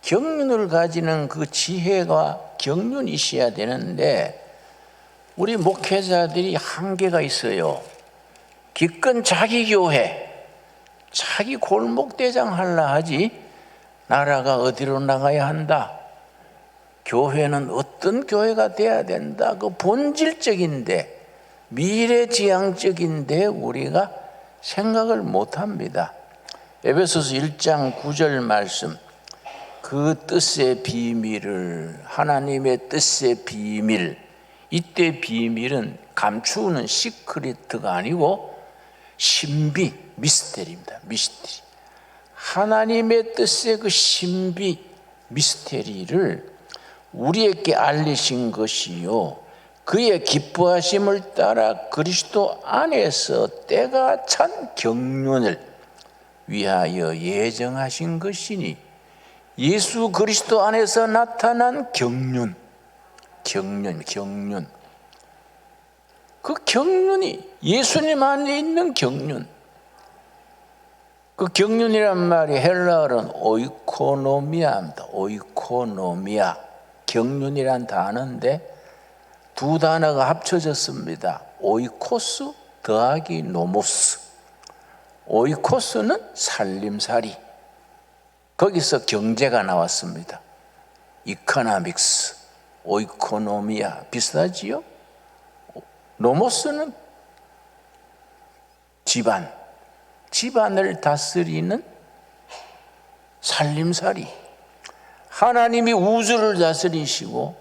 경륜을 가지는 그 지혜가 경륜이 있어야 되는데 우리 목회자들이 한계가 있어요. 기껏 자기 교회, 자기 골목대장 하려 하지 나라가 어디로 나가야 한다, 교회는 어떤 교회가 돼야 된다, 그 본질적인데 미래지향적인데 우리가 생각을 못합니다. 에베소서 1장 9절 말씀, 그 뜻의 비밀을, 하나님의 뜻의 비밀, 이때 비밀은 감추는 시크릿가 아니고 신비, 미스테리입니다. 미스테리. 하나님의 뜻의 그 신비, 미스테리를 우리에게 알리신 것이요, 그의 기뻐하심을 따라 그리스도 안에서 때가 찬 경륜을 위하여 예정하신 것이니, 예수 그리스도 안에서 나타난 경륜. 그 경륜이 예수님 안에 있는 경륜. 그 경륜이란 말이 헬라어로는 오이코노미아입니다. 오이코노미아. 경륜이란 단어인데 두 단어가 합쳐졌습니다. 오이코스 더하기 노모스. 오이코스는 살림살이. 거기서 경제가 나왔습니다. 이코노믹스, 오이코노미아 비슷하지요? 노모스는 집안을 다스리는 살림살이. 하나님이 우주를 다스리시고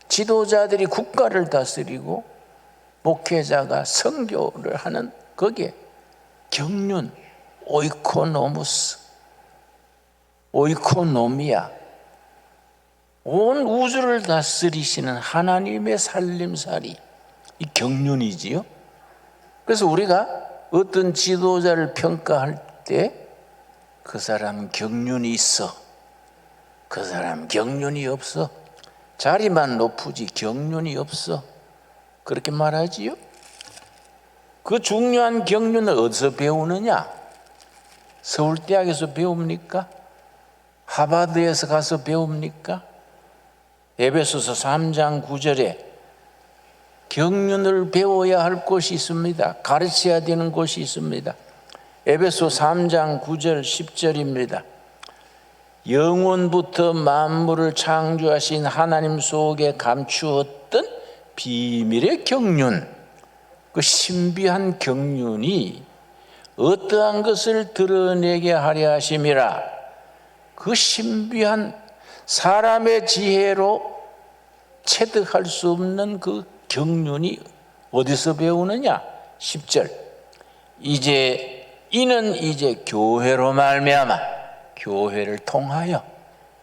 지도자들이 국가를 다스리고 목회자가 선교를 하는 거기에 경륜, 오이코노무스, 오이코노미아, 온 우주를 다스리시는 하나님의 살림살이, 이 경륜이지요. 그래서 우리가 어떤 지도자를 평가할 때 그 사람 경륜이 있어, 그 사람 경륜이 없어, 자리만 높으지 경륜이 없어, 그렇게 말하지요. 그 중요한 경륜을 어디서 배우느냐? 서울대학에서 배웁니까? 하버드에서 가서 배웁니까? 에베소서 3장 9절에 경륜을 배워야 할 곳이 있습니다. 가르쳐야 되는 곳이 있습니다. 에베소 3장 9절 10절입니다. 영원부터 만물을 창조하신 하나님 속에 감추었던 비밀의 경륜, 그 신비한 경륜이 어떠한 것을 드러내게 하려 하심이라. 그 신비한 사람의 지혜로 체득할 수 없는 그 경륜이 어디서 배우느냐? 10절. 이는 이제 교회로 말미암아, 교회를 통하여,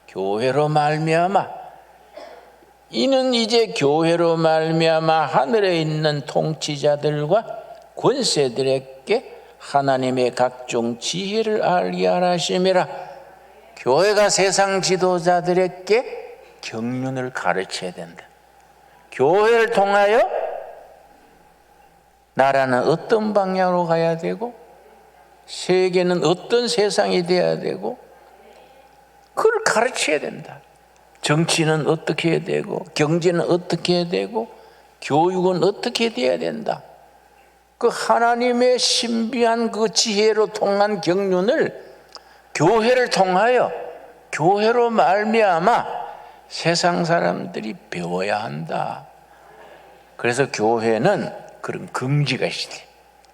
교회로 말미암아, 이는 이제 교회로 말미암아 하늘에 있는 통치자들과 권세들에게 하나님의 각종 지혜를 알게 하라 하심이라. 교회가 세상 지도자들에게 경륜을 가르쳐야 된다. 교회를 통하여 나라는 어떤 방향으로 가야 되고, 세계는 어떤 세상이 돼야 되고, 그걸 가르쳐야 된다. 정치는 어떻게 해야 되고, 경제는 어떻게 해야 되고, 교육은 어떻게 돼야 된다. 그 하나님의 신비한 그 지혜로 통한 경륜을 교회를 통하여, 교회로 말미암아 세상 사람들이 배워야 한다. 그래서 교회는 그런 긍지가 있어야 돼.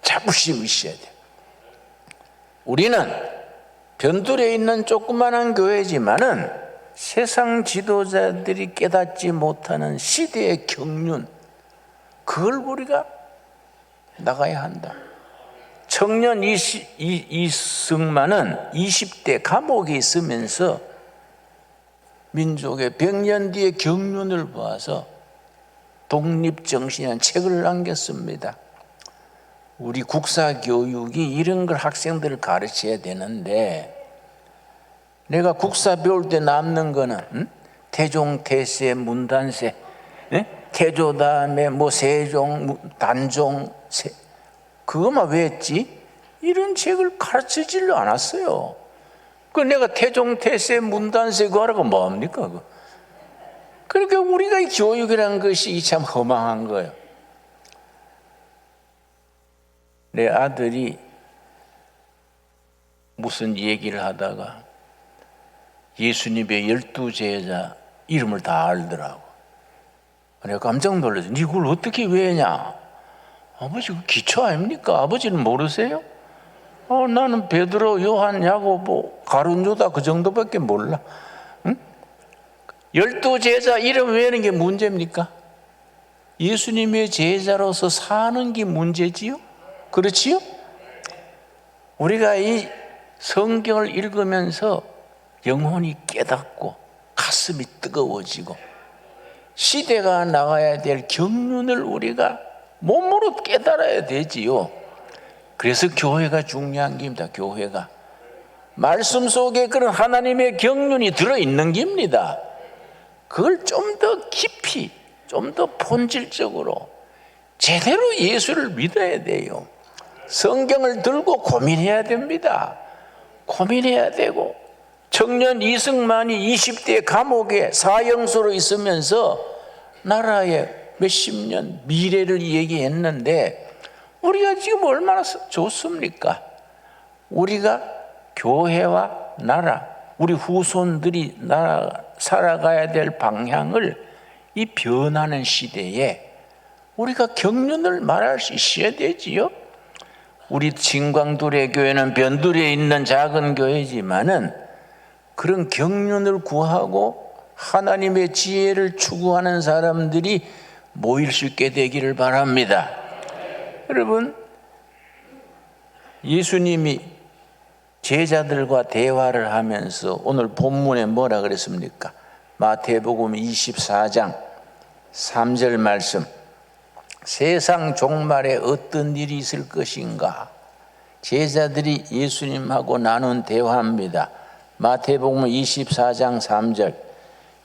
자부심이 있어야 돼. 우리는 변두리에 있는 조그마한 교회지만은 세상 지도자들이 깨닫지 못하는 시대의 경륜, 그걸 우리가 나가야 한다. 청년 이승만은 20대 감옥에 있으면서 민족의 100년 뒤의 경륜을 보아서 독립정신이라는 책을 남겼습니다. 우리 국사교육이 이런 걸 학생들을 가르쳐야 되는데, 내가 국사 배울 때 남는 거는 태종, 태세, 문단세, 태조 다음에 뭐 세종, 단종, 그것만 왜 했지? 이런 책을 가르치지를 않았어요. 그 내가 태종, 태세, 문단세 그거 하라고 뭐합니까? 그러니까 우리가 이 교육이라는 것이 참 허망한 거예요. 내 아들이 무슨 얘기를 하다가 예수님의 12제자 이름을 다 알더라고. 내가 깜짝 놀랐어. 니 그걸 어떻게 외냐? 아버지 그 기초 아닙니까? 아버지는 모르세요? 나는 베드로, 요한, 야고보, 가룟, 유다 그 정도밖에 몰라. 응? 12제자 이름 외우는 게 문제입니까? 예수님의 제자로서 사는 게 문제지요? 그렇지요? 우리가 이 성경을 읽으면서 영혼이 깨닫고 가슴이 뜨거워지고 시대가 나가야 될 경륜을 우리가 몸으로 깨달아야 되지요. 그래서 교회가 중요한 겁니다. 교회가 말씀 속에 그런 하나님의 경륜이 들어있는 겁니다. 그걸 좀 더 깊이, 좀 더 본질적으로 제대로 예수를 믿어야 돼요. 성경을 들고 고민해야 됩니다. 고민해야 되고, 청년 이승만이 20대 감옥에 사형수로 있으면서 나라의 몇십 년 미래를 얘기했는데, 우리가 지금 얼마나 좋습니까? 우리가 교회와 나라, 우리 후손들이 살아가야 될 방향을 이 변하는 시대에 우리가 경륜을 말할 수 있어야 되지요. 우리 진광두레 교회는 변두리에 있는 작은 교회지만은 그런 경륜을 구하고 하나님의 지혜를 추구하는 사람들이 모일 수 있게 되기를 바랍니다. 여러분, 예수님이 제자들과 대화를 하면서 오늘 본문에 뭐라 그랬습니까? 마태복음 24장 3절 말씀. 세상 종말에 어떤 일이 있을 것인가? 제자들이 예수님하고 나눈 대화입니다. 마태복음 24장 3절.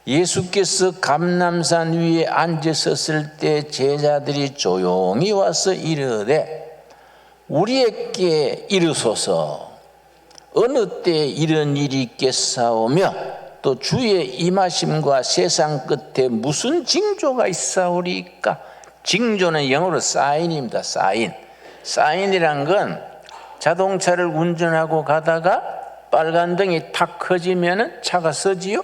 예수께서 감람산 위에 앉으셨을 때 제자들이 조용히 와서 이르되 우리에게 이르소서 어느 때 이런 일이 있겠사오며 또 주의 임하심과 세상 끝에 무슨 징조가 있사오리까? 징조는 영어로 사인입니다. 사인이란 건 자동차를 운전하고 가다가 빨간 등이 탁 커지면 차가 서지요.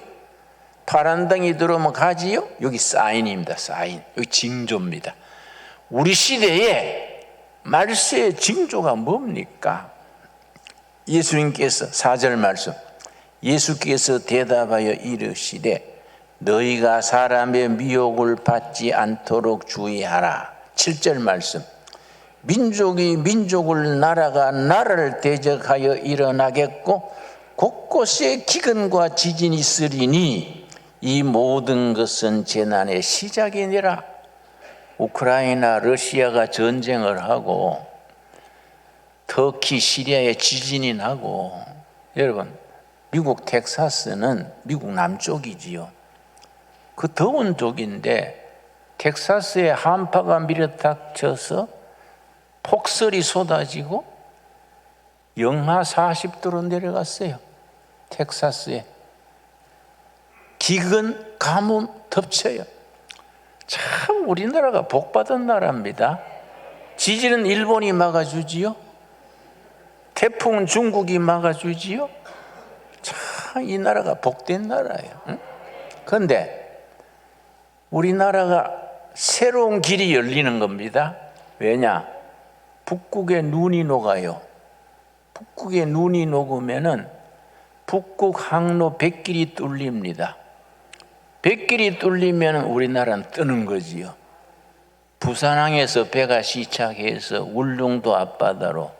파란 등이 들어오면 가지요. 여기 사인입니다. 사인. 여기 징조입니다. 우리 시대에 말세의 징조가 뭡니까? 예수님께서 4절 말씀. 예수께서 대답하여 이르시되 너희가 사람의 미혹을 받지 않도록 주의하라. 7절 말씀. 민족이 민족을 나라가 나라를 대적하여 일어나겠고 곳곳에 기근과 지진이 있으리니 이 모든 것은 재난의 시작이니라. 우크라이나 러시아가 전쟁을 하고 터키 시리아에 지진이 나고, 여러분 미국 텍사스는 미국 남쪽이지요. 그 더운 쪽인데 텍사스에 한파가 밀어닥쳐서 폭설이 쏟아지고 영하 40도로 내려갔어요. 텍사스에. 기근, 가뭄 덮쳐요. 참 우리나라가 복받은 나라입니다. 지진은 일본이 막아주지요. 태풍은 중국이 막아주지요. 참 이 나라가 복된 나라예요. 그런데 우리나라가 새로운 길이 열리는 겁니다. 왜냐? 북극에 눈이 녹아요. 북극에 눈이 녹으면은 북극 항로 백길이 뚫립니다. 백길이 뚫리면 우리나라는 뜨는 거지요. 부산항에서 배가 시착해서 울릉도 앞바다로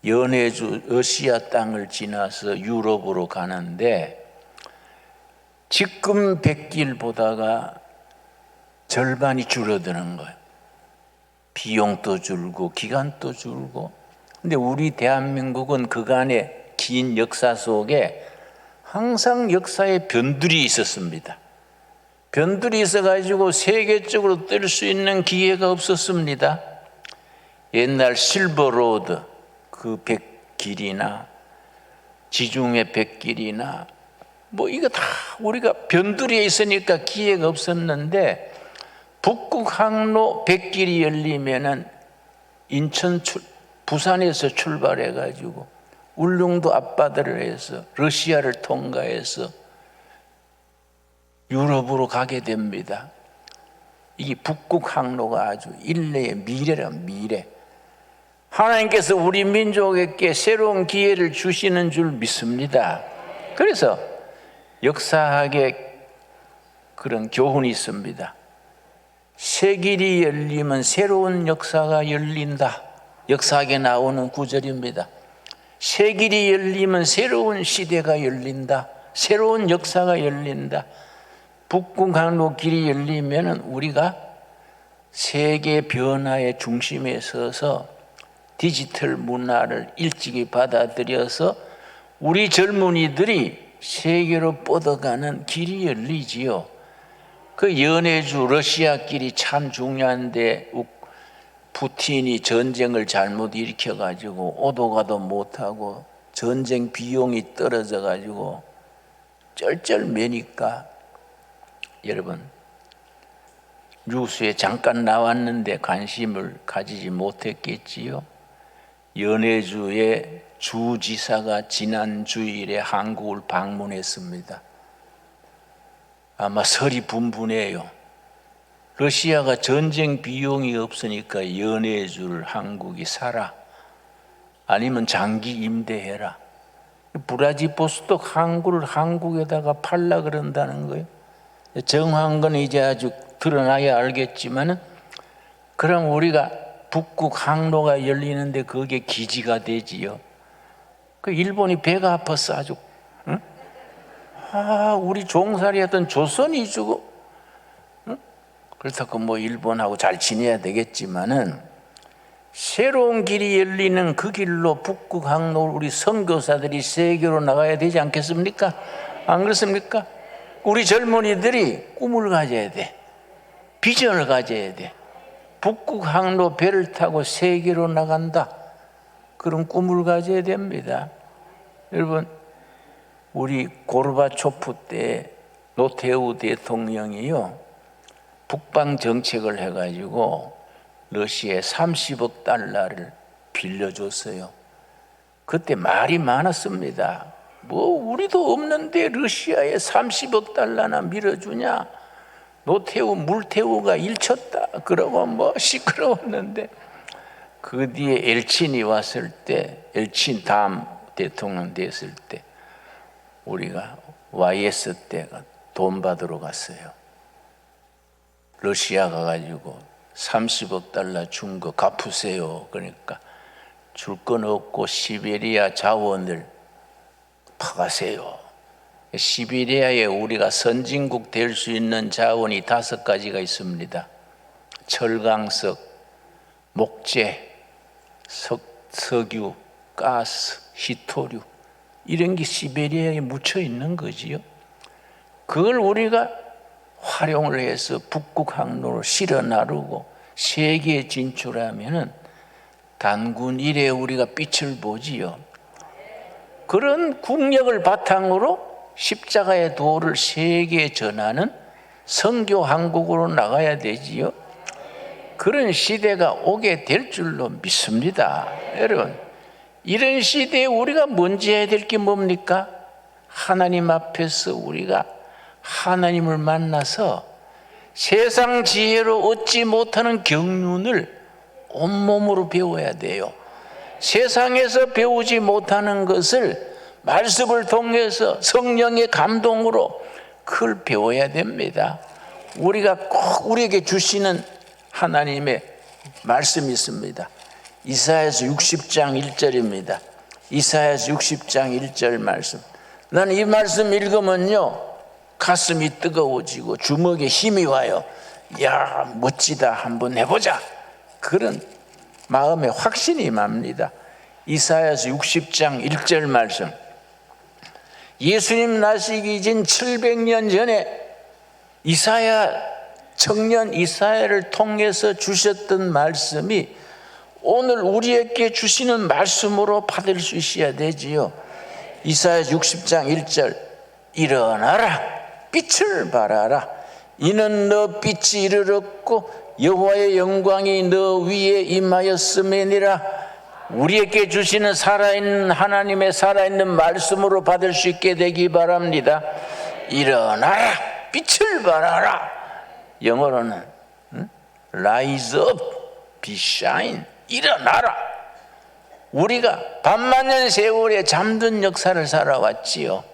연해주 러시아 땅을 지나서 유럽으로 가는데 지금 백길보다가 절반이 줄어드는 거예요. 비용도 줄고 기간도 줄고. 근데 우리 대한민국은 그간의 긴 역사 속에 항상 역사에 변두리 있었습니다. 변두리 있어가지고 세계적으로 뜰 수 있는 기회가 없었습니다. 옛날 실버로드 그 백길이나 지중해 백길이나 뭐 이거 다 우리가 변두리에 있으니까 기회가 없었는데 북극 항로 백길이 열리면은 부산에서 출발해 가지고 울릉도 앞바다를 해서 러시아를 통과해서 유럽으로 가게 됩니다. 이 북극 항로가 아주 인類의 미래란 미래. 하나님께서 우리 민족에게 새로운 기회를 주시는 줄 믿습니다. 그래서 역사학에 그런 교훈이 있습니다. 새 길이 열리면 새로운 역사가 열린다. 역사학에 나오는 구절입니다. 새 길이 열리면 새로운 시대가 열린다. 새로운 역사가 열린다. 북극 항로 길이 열리면 우리가 세계 변화의 중심에 서서 디지털 문화를 일찍이 받아들여서 우리 젊은이들이 세계로 뻗어가는 길이 열리지요. 그 연해주 러시아 길이 참 중요한데 푸틴이 전쟁을 잘못 일으켜가지고 오도 가도 못하고 전쟁 비용이 떨어져가지고 쩔쩔매니까 여러분 뉴스에 잠깐 나왔는데 관심을 가지지 못했겠지요. 연해주의 주지사가 지난 주일에 한국을 방문했습니다. 아마 설이 분분해요. 러시아가 전쟁 비용이 없으니까 연해주를 한국이 사라. 아니면 장기 임대해라. 브라지보스톡 항구를 한국에다가 팔라 그런다는 거예요. 정확한 건 이제 아주 드러나야 알겠지만은 그럼 우리가 북극 항로가 열리는데 그게 기지가 되지요. 그 일본이 배가 아팠어 아주. 응? 우리 종살이했던 조선이 주고. 응? 그렇다고 뭐 일본하고 잘 지내야 되겠지만은 새로운 길이 열리는 그 길로 북극 항로를 우리 선교사들이 세계로 나가야 되지 않겠습니까? 안 그렇습니까? 우리 젊은이들이 꿈을 가져야 돼. 비전을 가져야 돼. 북극 항로 배를 타고 세계로 나간다. 그런 꿈을 가져야 됩니다. 여러분, 우리 고르바초프 때 노태우 대통령이요 북방 정책을 해가지고 러시아에 30억 달러를 빌려줬어요. 그때 말이 많았습니다. 뭐 우리도 없는데 러시아에 30억 달러나 밀어주냐? 노태우 물태우가 일쳤다. 그러고 뭐 시끄러웠는데 그 뒤에 엘친이 왔을 때, 엘친 다음 대통령 됐을 때 우리가 YS 때가 돈 받으러 갔어요. 러시아 가가지고 30억 달러 준 거 갚으세요. 그러니까 줄 건 없고 시베리아 자원을 파가세요. 시베리아에 우리가 선진국 될 수 있는 자원이 5가지가 있습니다. 철강석, 목재, 석유, 가스, 히토류 이런 게 시베리아에 묻혀 있는 거지요. 그걸 우리가 활용을 해서 북극 항로를 실어 나르고 세계에 진출하면은 단군 이래 우리가 빛을 보지요. 그런 국력을 바탕으로 십자가의 도를 세계에 전하는 선교 한국으로 나가야 되지요. 그런 시대가 오게 될 줄로 믿습니다. 여러분, 이런 시대에 우리가 먼저 해야 될 게 뭡니까? 하나님 앞에서 우리가 하나님을 만나서 세상 지혜로 얻지 못하는 경륜을 온몸으로 배워야 돼요. 세상에서 배우지 못하는 것을 말씀을 통해서 성령의 감동으로 그걸 배워야 됩니다. 우리가 꼭 우리에게 주시는 하나님의 말씀이 있습니다. 이사야서 60장 1절입니다. 이사야서 60장 1절 말씀. 나는 이 말씀 읽으면요 가슴이 뜨거워지고 주먹에 힘이 와요. 야, 멋지다, 한번 해보자. 그런 마음에 확신이 납니다. 이사야서 60장 1절 말씀. 예수님 나시기 전 700년 전에 청년 이사야를 통해서 주셨던 말씀이 오늘 우리에게 주시는 말씀으로 받을 수 있어야 되지요. 이사야서 60장 1절. 일어나라, 빛을 발하라. 이는 너 빛이 이르렀고 여호와의 영광이 너 위에 임하였음이니라. 우리에게 주시는 살아있는 하나님의 살아있는 말씀으로 받을 수 있게 되기 바랍니다. 일어나라, 빛을 발하라. 영어로는 Rise up, be shine. 일어나라. 우리가 반만년 세월에 잠든 역사를 살아왔지요.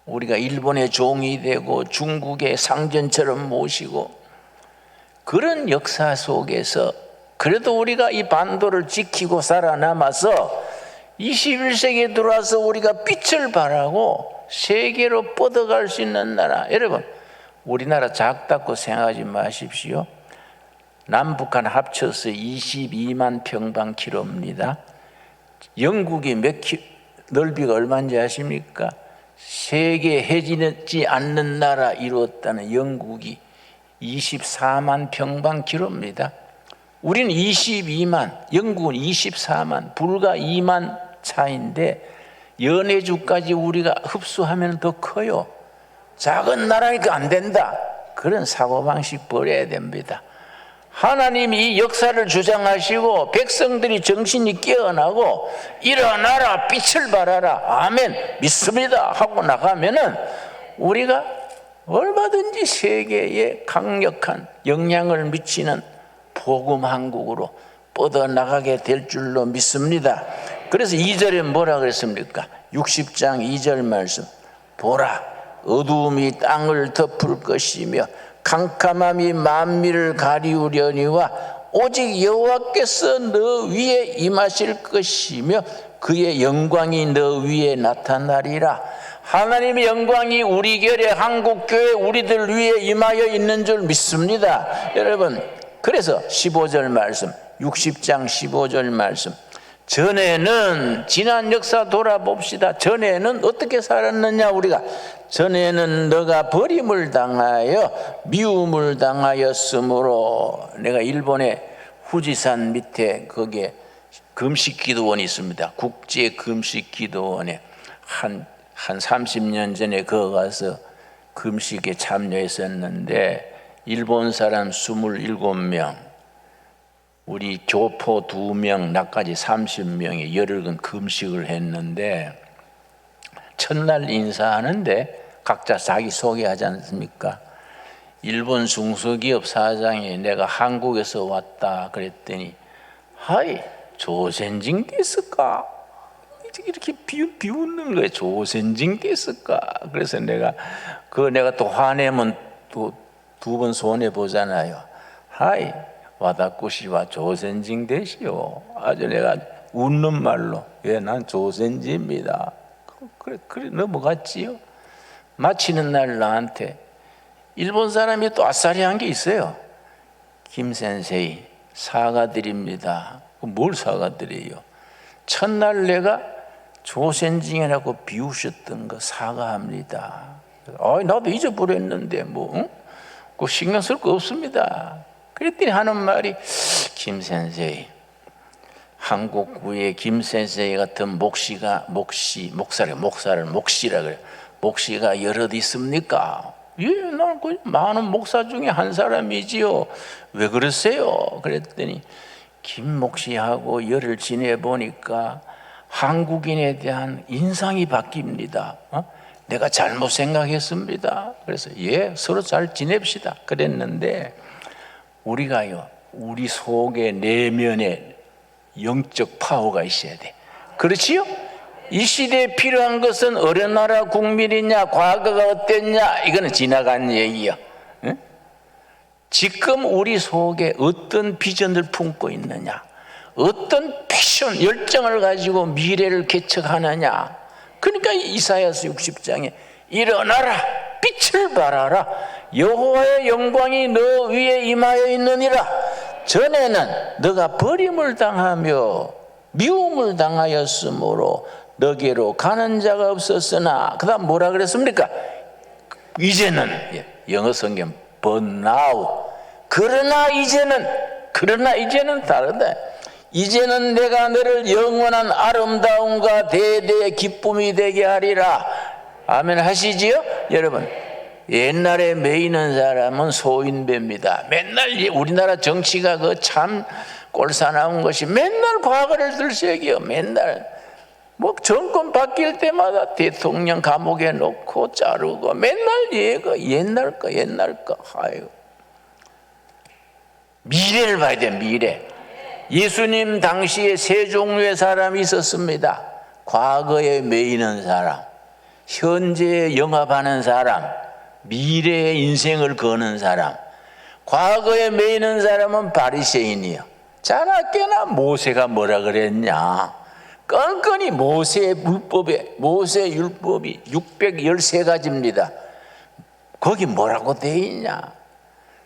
우리가 일본의 종이 되고 중국의 상전처럼 모시고 그런 역사 속에서 그래도 우리가 이 반도를 지키고 살아남아서 21세기에 들어와서 우리가 빛을 발하고 세계로 뻗어갈 수 있는 나라. 여러분, 우리나라 작다고 생각하지 마십시오. 남북한 합쳐서 22만 평방킬로입니다. 영국이 넓이가 얼마인지 아십니까? 세계 해지지 않는 나라 이루었다는 영국이 24만 평방킬로입니다. 우리는 22만, 영국은 24만, 불과 2만 차인데 연해주까지 우리가 흡수하면 더 커요. 작은 나라니까 안 된다. 그런 사고방식 버려야 됩니다. 하나님이 이 역사를 주장하시고 백성들이 정신이 깨어나고 일어나라, 빛을 발하라, 아멘, 믿습니다 하고 나가면은 우리가 얼마든지 세계에 강력한 영향을 미치는 복음 한국으로 뻗어나가게 될 줄로 믿습니다. 그래서 2절에 뭐라 그랬습니까? 60장 2절 말씀. 보라, 어두움이 땅을 덮을 것이며 캄캄함이 만민을 가리우려니와 오직 여호와께서 너 위에 임하실 것이며 그의 영광이 너 위에 나타나리라. 하나님의 영광이 우리 결의 한국교회 우리들 위에 임하여 있는 줄 믿습니다. 여러분, 그래서 15절 말씀, 60장 15절 말씀. 전에는 지난 역사 돌아봅시다. 전에는 어떻게 살았느냐 우리가. 전에는 너가 버림을 당하여 미움을 당하였으므로. 내가 일본의 후지산 밑에 거기에 금식기도원이 있습니다. 국제 금식기도원에 한 30년 전에 거기 가서 금식에 참여했었는데 일본 사람 27명, 우리 교포 2명, 나까지 30명이 열흘간 금식을 했는데 첫날 인사하는데 각자 자기 소개하지 않습니까? 일본 중소기업 사장이 내가 한국에서 왔다 그랬더니 하이 조센징 데스까? 이렇게 비웃는 거예요. 조센징 데스까? 그래서 내가 또 화내면 또 두 번 손해 보잖아요. 하이 와다쿠시와 조센징 데시요. 아주 내가 웃는 말로 난 조센지입니다. 그래 넘어갔지요. 마치는 날 나한테 일본 사람이 또 아싸리한 게 있어요. 김 센세이 사과드립니다. 뭘 사과드려요? 첫날 내가 조센징이라고 비우셨던 거 사과합니다. 나도 잊어버렸는데 뭐 그 신경 쓸 거 없습니다. 그랬더니 하는 말이 김 센세이, 한국구의 김 센세이 같은 목사를 목시라 그래요. 목시가 여럿 있습니까? 예, 나는 그 많은 목사 중에 한 사람이지요. 왜 그러세요? 그랬더니 김 목시하고 열을 지내보니까 한국인에 대한 인상이 바뀝니다. 내가 잘못 생각했습니다. 그래서 서로 잘 지냅시다 그랬는데 우리가요, 우리 속에 내면에 영적 파워가 있어야 돼. 그렇지요? 이 시대에 필요한 것은 어느 나라 국민이냐, 과거가 어땠냐, 이거는 지나간 얘기야. 응? 지금 우리 속에 어떤 비전을 품고 있느냐, 어떤 패션, 열정을 가지고 미래를 개척하느냐. 그러니까 이사야서 60장에 일어나라, 빛을 발하라, 여호와의 영광이 너 위에 임하여 있느니라. 전에는 너가 버림을 당하며 미움을 당하였으므로 너게로 가는 자가 없었으나, 그 다음 뭐라 그랬습니까? 이제는, 영어 성경 but now, 그러나 이제는 다르다. 이제는 내가 너를 영원한 아름다움과 대대의 기쁨이 되게 하리라. 아멘 하시지요? 여러분, 옛날에 매이는 사람은 소인배입니다. 맨날 우리나라 정치가 그 참 꼴사나운 것이 맨날 과거를 들썩여. 맨날 뭐 정권 바뀔 때마다 대통령 감옥에 놓고 자르고 맨날 옛날 거. 아유. 미래를 봐야 돼, 미래. 예수님 당시에 세 종류의 사람이 있었습니다. 과거에 매이는 사람, 현재에 영합하는 사람, 미래의 인생을 거는 사람. 과거에 매이는 사람은 바리새인이요. 자나깨나 모세가 뭐라 그랬냐, 끈끈이 모세 율법이 613가지입니다. 거기 뭐라고 돼 있냐.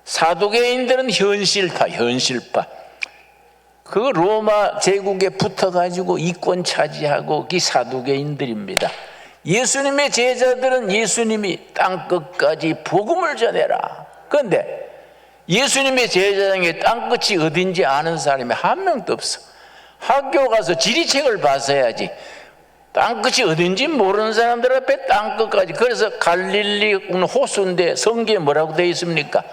사두개인들은 현실파. 그 로마 제국에 붙어가지고 이권 차지하고 이 사두개인들입니다. 예수님의 제자들은 예수님이 땅끝까지 복음을 전해라. 그런데 예수님의 제자 중에 땅끝이 어딘지 아는 사람이 한 명도 없어. 학교 가서 지리책을 봤어야지. 땅끝이 어딘지 모르는 사람들 앞에 땅끝까지. 그래서 갈릴리 호수인데 성경에 뭐라고 되어 있습니까?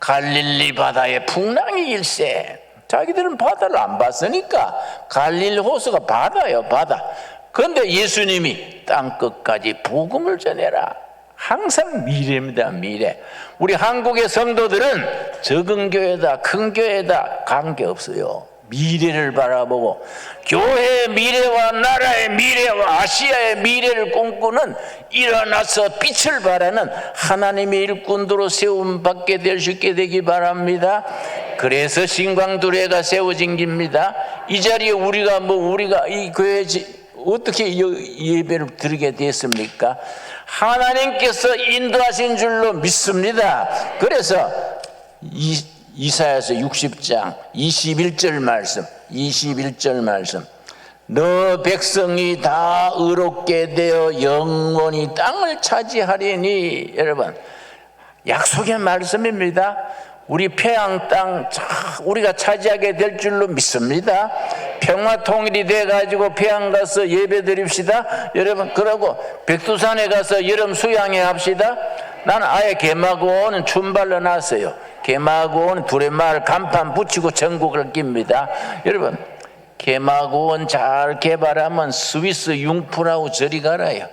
갈릴리 바다에 풍랑이 일세. 자기들은 바다를 안 봤으니까 갈릴리 호수가 바다예요, 바다. 그런데 예수님이 땅끝까지 복음을 전해라. 항상 미래입니다, 미래. 우리 한국의 성도들은 적은 교회다, 큰 교회다 관계없어요. 미래를 바라보고 교회의 미래와 나라의 미래와 아시아의 미래를 꿈꾸는, 일어나서 빛을 발하는 하나님의 일꾼으로 세움받게 될 수 있게 되기 바랍니다. 그래서 신광두레가 세워진 겁니다. 이 자리에 우리가 이 교회 어떻게 예배를 드리게 됐습니까? 하나님께서 인도하신 줄로 믿습니다. 그래서 이사야서 60장 21절 말씀, 너 백성이 다 의롭게 되어 영원히 땅을 차지하리니. 여러분, 약속의 말씀입니다. 우리 평양 땅 우리가 차지하게 될 줄로 믿습니다. 평화 통일이 돼가지고 평양 가서 예배 드립시다. 여러분, 그러고 백두산에 가서 여름 수양회 합시다. 나는 아예 개마고는 춘발로 놨어요. 개마고는 두레마을 간판 붙이고 전국을 낍니다. 여러분, 개마고원 잘 개발하면 스위스 융프라우 저리 가라요.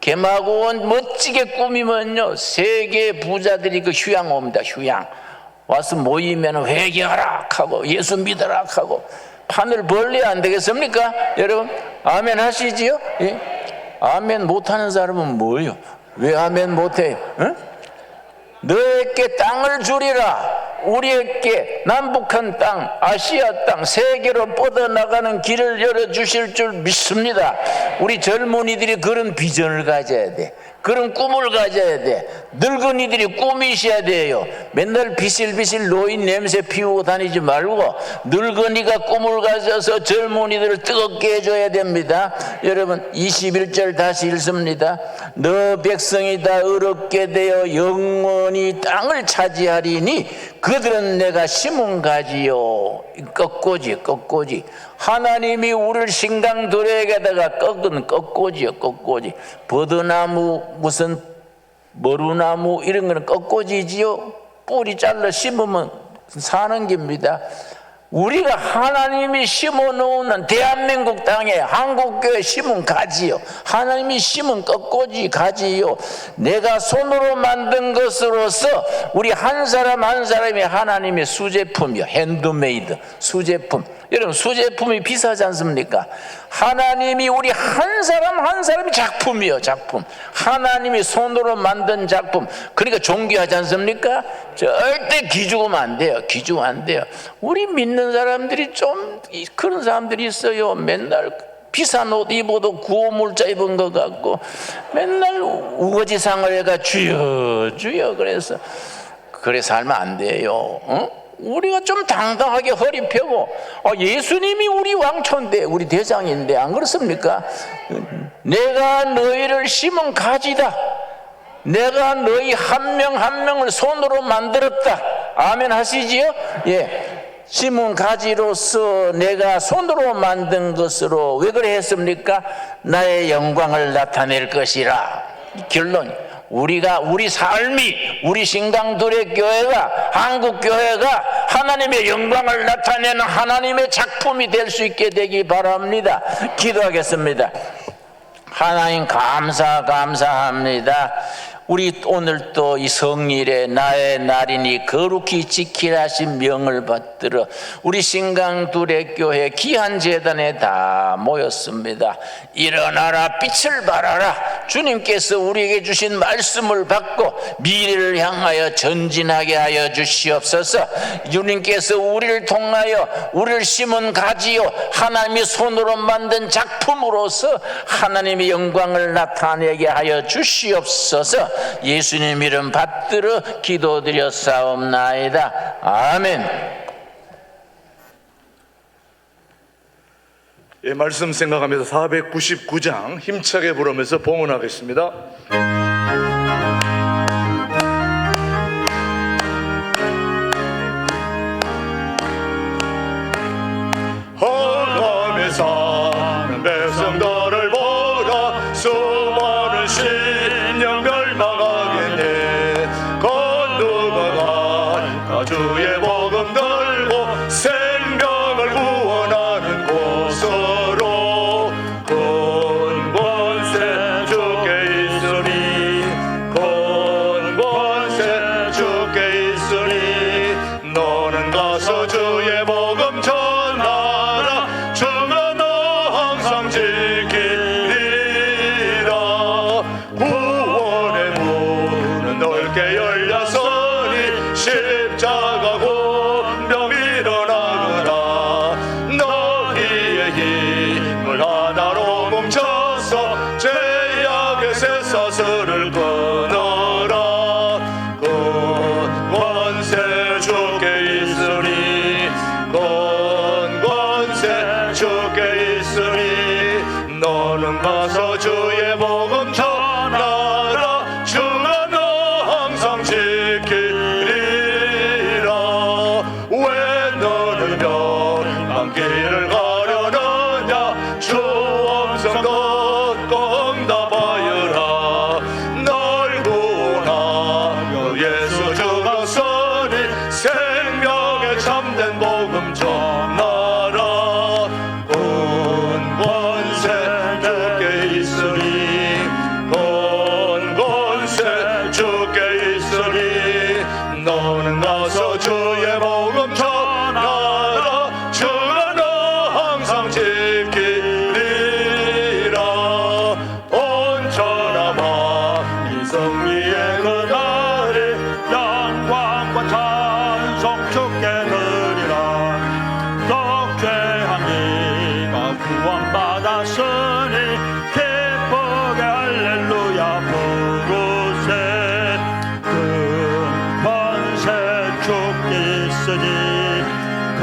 개마고원 멋지게 꾸미면요, 세계 부자들이 그 휴양 옵니다. 휴양 와서 모이면 회개하라 하고 예수 믿어라 하고 판을 벌려야 안 되겠습니까? 여러분, 아멘 하시지요? 예? 아멘 못하는 사람은 뭐예요? 왜 아멘 못해요? 응? 너에게 땅을 주리라. 우리에게 남북한 땅, 아시아 땅, 세계로 뻗어나가는 길을 열어주실 줄 믿습니다. 우리 젊은이들이 그런 비전을 가져야 돼. 그런 꿈을 가져야 돼. 늙은이들이 꿈이셔야 돼요. 맨날 비실비실 노인 냄새 피우고 다니지 말고 늙은이가 꿈을 가져서 젊은이들을 뜨겁게 해줘야 됩니다. 여러분, 21절 다시 읽습니다. 너 백성이 다 의롭게 되어 영원히 땅을 차지하리니 그들은 내가 심은 가지요. 꺾고지. 하나님이 우리를 신강도래에다가 꺾은 꺾고지요. 버드나무, 무슨 머루나무 이런 거는 꺾고지지요. 뿌리 잘라 심으면 사는 겁니다. 우리가 하나님이 심어놓는 대한민국 땅에 한국교회 심은 가지요. 하나님이 심은 꺾고지 가지요. 내가 손으로 만든 것으로서 우리 한 사람 한 사람이 하나님의 수제품이요. 핸드메이드 수제품. 여러분, 수제품이 비싸지 않습니까? 하나님이 우리 한 사람 한 사람이 작품이요, 작품. 하나님이 손으로 만든 작품. 그러니까 존귀하지 않습니까? 절대 기죽으면 안 돼요. 기죽으면 안 돼요. 우리 믿는 사람들이 좀 그런 사람들이 있어요. 맨날 비싼 옷 입어도 구호물자 입은 것 같고 맨날 우거지상을 해가 주여 주여 그래 살면 안 돼요. 우리가 좀 당당하게 허리 펴고 예수님이 우리 왕초인데 우리 대장인데 안 그렇습니까? 내가 너희를 심은 가지다. 내가 너희 한 명 한 명을 손으로 만들었다. 아멘 하시지요? 예. 심은 가지로서 내가 손으로 만든 것으로 왜 그래 했습니까? 나의 영광을 나타낼 것이라. 결론, 우리 삶이, 우리 신강두레교회가, 한국교회가 하나님의 영광을 나타내는 하나님의 작품이 될 수 있게 되기 바랍니다. 기도하겠습니다. 하나님 감사합니다. 우리 오늘 또 이 성일에 나의 날이니 거룩히 지키라 하신 명을 받들어 우리 신강두레교회 귀한 제단에 다 모였습니다. 일어나라, 빛을 발하라. 주님께서 우리에게 주신 말씀을 받고 미래를 향하여 전진하게 하여 주시옵소서. 주님께서 우리를 통하여 우리를 심은 가지요 하나님이 손으로 만든 작품으로서 하나님의 영광을 나타내게 하여 주시옵소서. 예수님 이름 받들어 기도드렸사옵나이다. 아멘. 예, 말씀 생각하면서 499장 힘차게 부르면서 봉헌하겠습니다. 허감에 사는 백성들을 보다 수많은 신령 멸망하겠네. 건너가 주의 복음 들고 생명을 구원하는 곳으로 큰 권세 주께 있으니 큰 권세 주께 있으니 너는 가서 주의 복음 전하라. 주가 너 항상 지키리라. 구원의 문은 넓게 열렸으니 십자가 공병 일어나거라. 너희의 힘을 하나로 뭉쳐서 죄악의 쇠사슬을 끊어라. 그 권세 주께 있으니 그 권세 주께 있으니 너는 가서 주의 복음 전하라. 주가 너 항상 지키리라. 왜 너는 멸망길을 가려느냐. 주 음성 듣고 응답하여라. 널 구원하며 예수 죽었으니 생명의 참된 복음 전하라. 큰 권세 주께 있으니 큰 권세 주께 있으니 너는 가서 주의 복음 전하라. 주가 너 항상 지키리라. 온전함아 이 승리의 그날이 영광과 찬송 주께 드리라. 독죄한 이가 구원받았으니 기쁘게 할렐루야 부르세. 큰 권세 주께 있으니 큰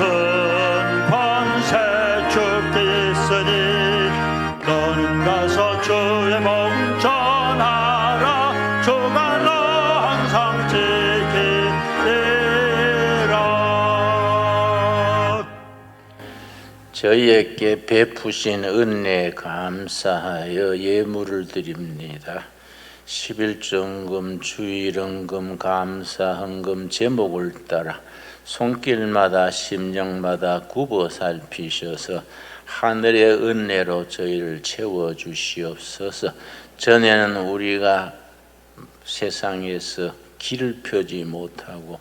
권세 주께 있으니 너는 가서 주의 복음 전하라. 주가 너 항상 지키리라. 저희에게 베푸신 은혜에 감사하여 예물을 드립니다. 11조헌금, 주일헌금, 감사헌금 제목을 따라 손길마다 심령마다 굽어 살피셔서 하늘의 은혜로 저희를 채워주시옵소서. 전에는 우리가 세상에서 길을 펴지 못하고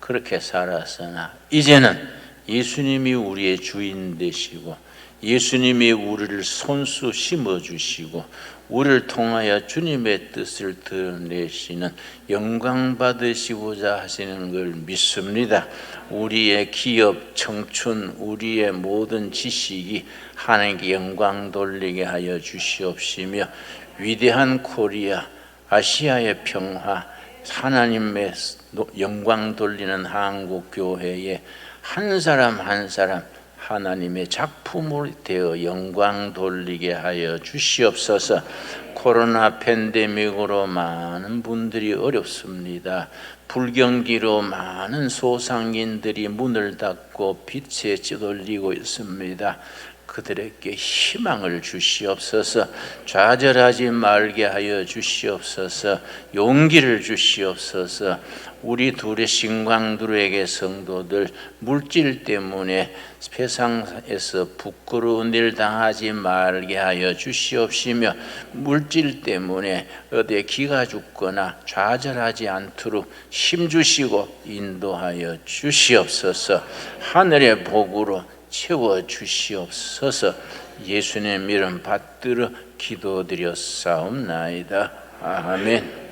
그렇게 살았으나 이제는 예수님이 우리의 주인 되시고 예수님이 우리를 손수 심어주시고 우리를 통하여 주님의 뜻을 드러내시는 영광 받으시고자 하시는 걸 믿습니다. 우리의 기업, 청춘, 우리의 모든 지식이 하나님께 영광 돌리게 하여 주시옵시며 위대한 코리아, 아시아의 평화, 하나님의 영광 돌리는 한국교회에 한 사람 한 사람 하나님의 작품을 되어 영광 돌리게 하여 주시옵소서. 코로나 팬데믹으로 많은 분들이 어렵습니다. 불경기로 많은 소상인들이 문을 닫고 빛에 찌들리고 있습니다. 그들에게 희망을 주시옵소서. 좌절하지 말게 하여 주시옵소서. 용기를 주시옵소서. 우리 둘의 신광들에게 성도들 물질 때문에 세상에서 부끄러운 일 당하지 말게 하여 주시옵시며 물질 때문에 어디에 기가 죽거나 좌절하지 않도록 힘주시고 인도하여 주시옵소서. 하늘의 복으로 채워 주시옵소서. 예수님 이름 받들어 기도드렸사옵나이다. 아멘.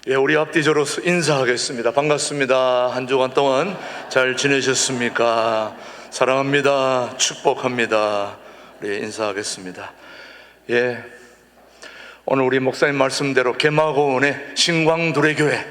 예, 우리 앞뒤적으로 인사하겠습니다. 반갑습니다. 한 주간 동안 잘 지내셨습니까? 사랑합니다. 축복합니다. 우리 인사하겠습니다. 예, 오늘 우리 목사님 말씀대로 개마고원의 신광두레교회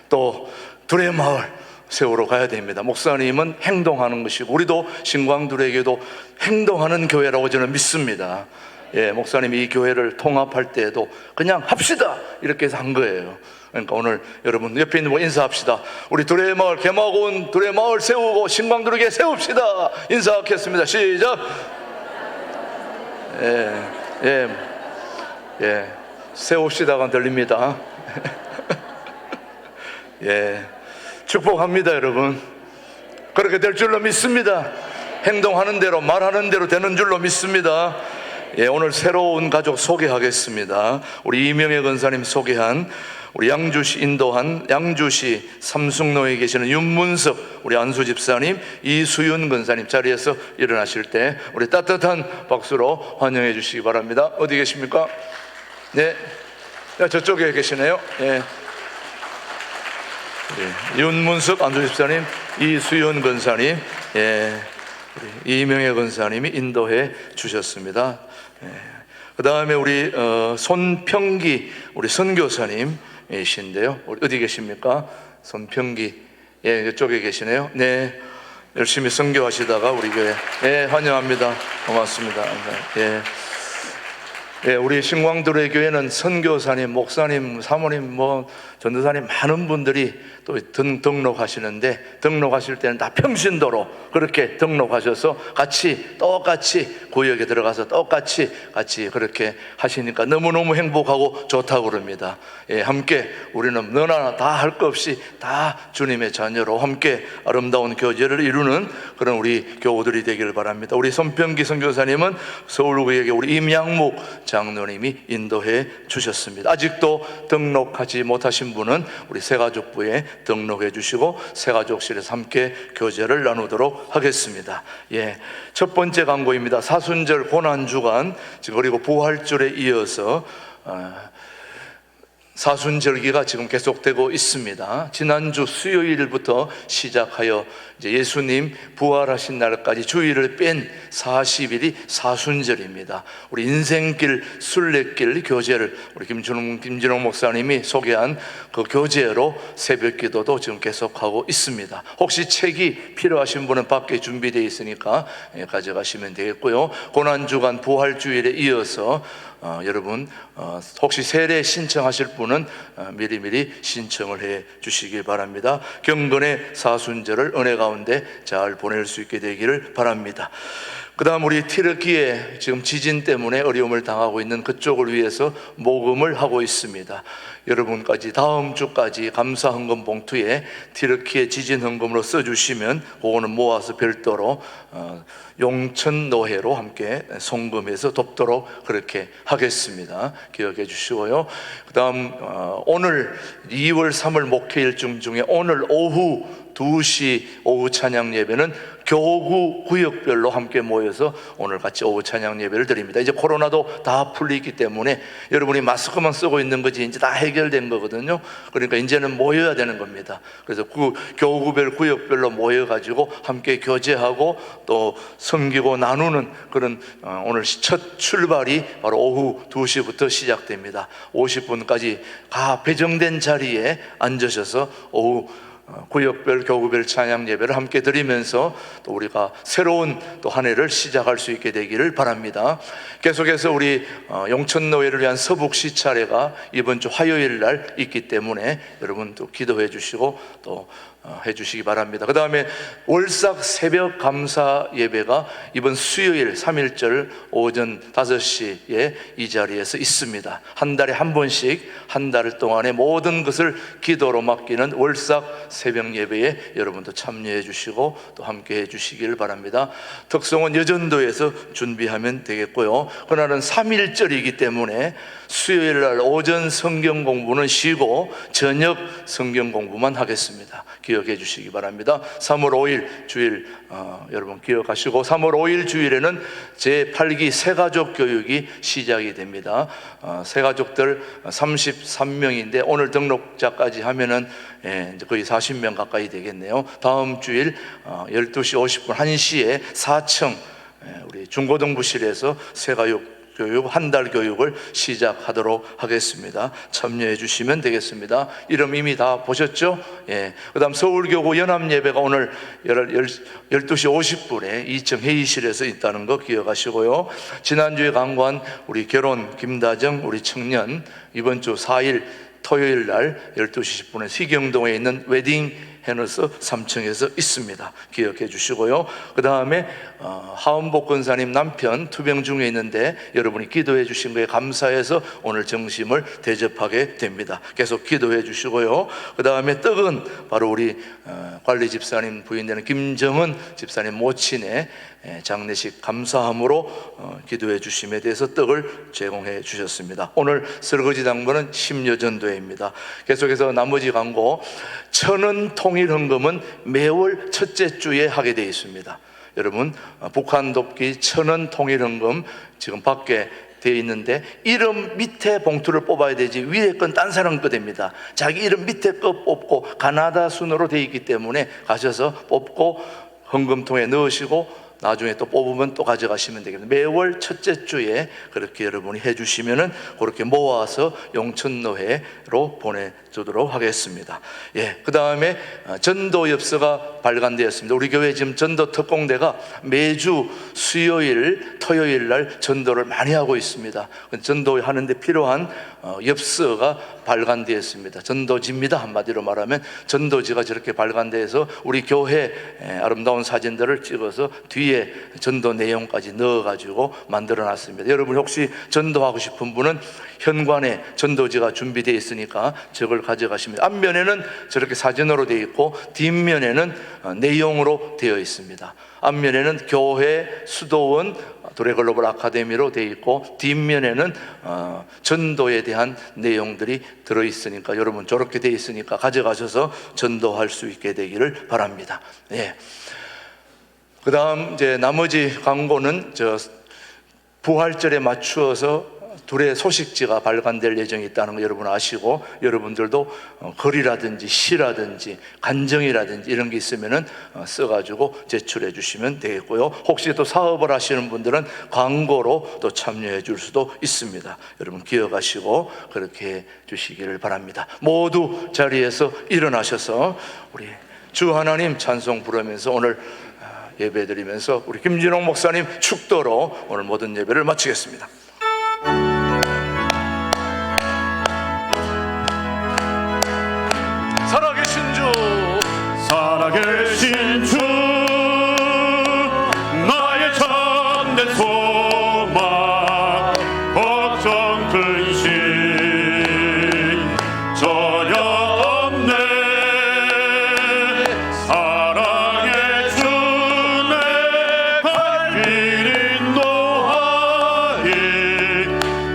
또 두레마을 세우러 가야 됩니다. 목사님은 행동하는 것이고 우리도 신광두레교회도 행동하는 교회라고 저는 믿습니다. 예, 목사님이 이 교회를 통합할 때에도 그냥 합시다 이렇게 해서 한 거예요. 그러니까 오늘 여러분 옆에 있는 분 인사합시다. 우리 두레마을 개마고원 두레마을 세우고 신광두레교회 세웁시다. 인사하겠습니다. 시작. 예, 세웁시다가 들립니다. 예, 축복합니다, 여러분. 그렇게 될 줄로 믿습니다. 행동하는 대로 말하는 대로 되는 줄로 믿습니다. 예, 오늘 새로운 가족 소개하겠습니다. 우리 이명애 권사님 소개한 우리 양주시 인도한 양주시 삼숙로에 계시는 윤문석 우리 안수 집사님, 이수윤 권사님 자리에서 일어나실 때 우리 따뜻한 박수로 환영해 주시기 바랍니다. 어디 계십니까? 네, 저쪽에 계시네요. 예. 예, 윤문석 안수 집사님, 이수윤 권사님, 예, 우리 이명애 권사님이 인도해 주셨습니다. 예. 그 다음에 우리 손평기 우리 선교사님이신데요. 어디 계십니까? 손평기, 예, 이쪽에 계시네요. 네, 열심히 선교하시다가 우리 교회, 예, 환영합니다. 고맙습니다. 예. 예, 우리 신광두레 교회는 선교사님, 목사님, 사모님, 전도사님 많은 분들이 또 등록하시는데 등록하실 때는 다 평신도로 그렇게 등록하셔서 똑같이 구역에 들어가서 같이 그렇게 하시니까 너무너무 행복하고 좋다고 그럽니다. 예, 함께 우리는 너나 다 할 것 없이 다 주님의 자녀로 함께 아름다운 교제를 이루는 그런 우리 교우들이 되기를 바랍니다. 우리 손평기 선교사님은 서울구역에 우리 임양묵 장로님이 인도해 주셨습니다. 아직도 등록하지 못하신 분은 우리 새가족부에 등록해 주시고 새가족실에서 함께 교제를 나누도록 하겠습니다. 예, 첫 번째 광고입니다. 사순절 고난주간 그리고 부활절에 이어서 사순절기가 지금 계속되고 있습니다. 지난주 수요일부터 시작하여 이제 예수님 부활하신 날까지 주일을 뺀 40일이 사순절입니다. 우리 인생길 순례길 교제를 우리 김진홍 목사님이 소개한 그 교제로 새벽 기도도 지금 계속하고 있습니다. 혹시 책이 필요하신 분은 밖에 준비되어 있으니까 가져가시면 되겠고요. 고난주간 부활주일에 이어서 여러분 혹시 세례 신청하실 분은 미리미리 신청을 해 주시기 바랍니다. 경건의 사순절을 은혜 가운데 잘 보낼 수 있게 되기를 바랍니다. 그 다음 우리 튀르키예 지금 지진 때문에 어려움을 당하고 있는 그쪽을 위해서 모금을 하고 있습니다. 여러분까지 다음 주까지 감사 헌금 봉투에 튀르키예 지진 헌금으로 써주시면 그거는 모아서 별도로 용천 노회로 함께 송금해서 돕도록 그렇게 하겠습니다. 기억해 주시고요. 그 다음 오늘 2월 3월 목회일 중에 오늘 오후 2시 오후 찬양 예배는 교구 구역별로 함께 모여서 오늘 같이 오후 찬양 예배를 드립니다. 이제 코로나도 다 풀리기 때문에 여러분이 마스크만 쓰고 있는 거지 이제 다 해결된 거거든요. 그러니까 이제는 모여야 되는 겁니다. 그래서 교구별 구역별로 모여가지고 함께 교제하고 또 섬기고 나누는 그런 오늘 첫 출발이 바로 오후 2시부터 시작됩니다. 50분까지 다 배정된 자리에 앉으셔서 오후 구역별 교구별 찬양 예배를 함께 드리면서 또 우리가 새로운 또 한 해를 시작할 수 있게 되기를 바랍니다. 계속해서 우리 용천노회를 위한 서북시 차례가 이번 주 화요일 날 있기 때문에 여러분 또 기도해 주시고 또 해주시기 바랍니다. 그 다음에 월삭 새벽 감사 예배가 이번 수요일 3.1절 오전 5시에 이 자리에서 있습니다. 한 달에 한 번씩 한 달 동안의 모든 것을 기도로 맡기는 월삭 새벽 예배에 여러분도 참여해 주시고 또 함께 해 주시기를 바랍니다. 특성은 여전도에서 준비하면 되겠고요. 그날은 3.1절이기 때문에 수요일 날 오전 성경 공부는 쉬고 저녁 성경 공부만 하겠습니다. 기억해 주시기 바랍니다. 3월 5일 주일 여러분 기억하시고 3월 5일 주일에는 제8기 새가족 교육이 시작이 됩니다. 새가족들 33명인데 오늘 등록자까지 하면은 이제 거의 40명 가까이 되겠네요. 다음 주일 12시 50분 1시에 4층 우리 중고등부실에서 새가족 교육 한 달 교육을 시작하도록 하겠습니다. 참여해 주시면 되겠습니다. 이름 이미 다 보셨죠? 그 다음 서울교구 연합예배가 오늘 12시 50분에 2층 회의실에서 있다는 거 기억하시고요. 지난주에 강구한 우리 결혼 김다정 우리 청년 이번 주 4일 토요일 날 12시 10분에 시경동에 있는 웨딩 해너스 3층에서 있습니다. 기억해 주시고요. 그 다음에 하은복 권사님 남편 투병 중에 있는데 여러분이 기도해 주신 거에 감사해서 오늘 점심을 대접하게 됩니다. 계속 기도해 주시고요. 그 다음에 떡은 바로 우리 관리 집사님 부인되는 김정은 집사님 모친의 장례식 감사함으로 기도해 주심에 대해서 떡을 제공해 주셨습니다. 오늘 설거지 당번은 심려전도회입니다. 계속해서 나머지 광고 천원 통일헌금은 매월 첫째 주에 하게 되어 있습니다. 여러분 북한 돕기 천원 통일헌금 지금 밖에 되어 있는데 이름 밑에 봉투를 뽑아야 되지 위에 건 딴 사람 거 됩니다. 자기 이름 밑에 거 뽑고 가나다 순으로 되어 있기 때문에 가셔서 뽑고 헌금통에 넣으시고 나중에 또 뽑으면 또 가져가시면 되겠습니다. 매월 첫째 주에 그렇게 여러분이 해주시면은 그렇게 모아서 용천노회로 보내주도록 하겠습니다. 그 다음에 전도엽서가 발간되었습니다. 우리 교회 지금 전도 특공대가 매주 수요일, 토요일 날 전도를 많이 하고 있습니다. 전도하는데 필요한 엽서가 발간되었습니다. 전도지입니다. 한마디로 말하면 전도지가 저렇게 발간돼서 우리 교회 아름다운 사진들을 찍어서 뒤에 전도 내용까지 넣어가지고 만들어놨습니다. 여러분 혹시 전도하고 싶은 분은 현관에 전도지가 준비되어 있으니까 저걸 가져가십니다. 앞면에는 저렇게 사진으로 되어 있고 뒷면에는 내용으로 되어 있습니다. 앞면에는 교회, 수도원, 도래글로벌 아카데미로 되어 있고 뒷면에는 전도에 대한 내용들이 들어있으니까 여러분 저렇게 되어 있으니까 가져가셔서 전도할 수 있게 되기를 바랍니다. 그 다음 이제 나머지 광고는 부활절에 맞추어서 둘의 소식지가 발간될 예정이 있다는 거 여러분 아시고 여러분들도 글이라든지 시라든지 간정이라든지 이런 게 있으면은 써가지고 제출해 주시면 되겠고요. 혹시 또 사업을 하시는 분들은 광고로 또 참여해 줄 수도 있습니다. 여러분 기억하시고 그렇게 해 주시기를 바랍니다. 모두 자리에서 일어나셔서 우리 주 하나님 찬송 부르면서 오늘 예배드리면서 우리 김진홍 목사님 축도로 오늘 모든 예배를 마치겠습니다. 살아계신 주 나의 참된 소망 걱정 근심 전혀 없네 사랑의 주내 발길 인도하리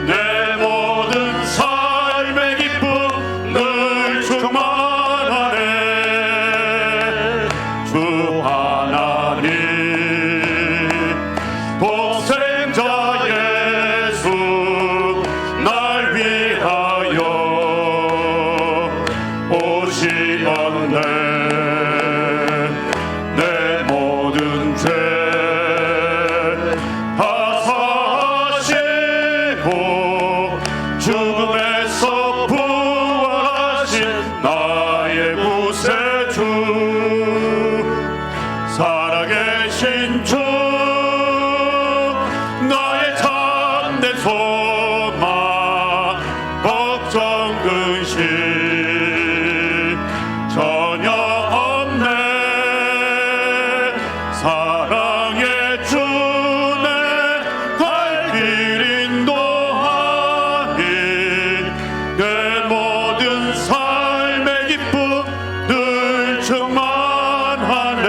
내 모든 삶의 기쁨 늘 충만하네 주 내 모든 죄 다 사하시고 죽음에서 부활하신 나의 구세주 살아계신 주 나의 참된 소망 걱정 근심 전혀 없네 사랑의 주내 갈 길 인도하니 내 모든 삶의 기쁨 늘 충만하네.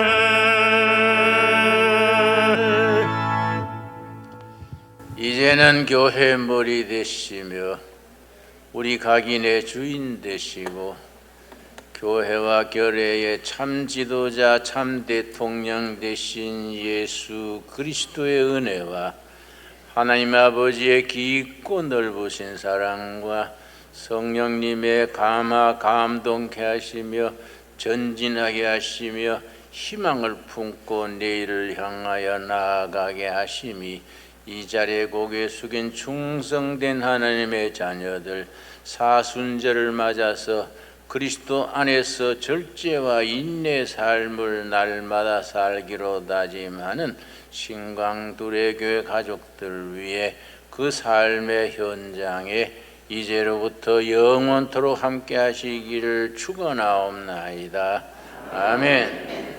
이제는 교회 머리 되시며 우리 각인의 주인 되시고 교회와 교회의 참 지도자 참 대통령 되신 예수 그리스도의 은혜와 하나님 아버지의 깊고 넓으신 사랑과 성령님의 감동케 하시며 전진하게 하시며 희망을 품고 내일을 향하여 나아가게 하심이 이 자리에 고개 숙인 충성된 하나님의 자녀들 사순절을 맞아서 그리스도 안에서 절제와 인내 삶을 날마다 살기로 다짐하는 신광두레교회 가족들 위해 그 삶의 현장에 이제로부터 영원토록 함께 하시기를 축원하옵나이다. 아멘.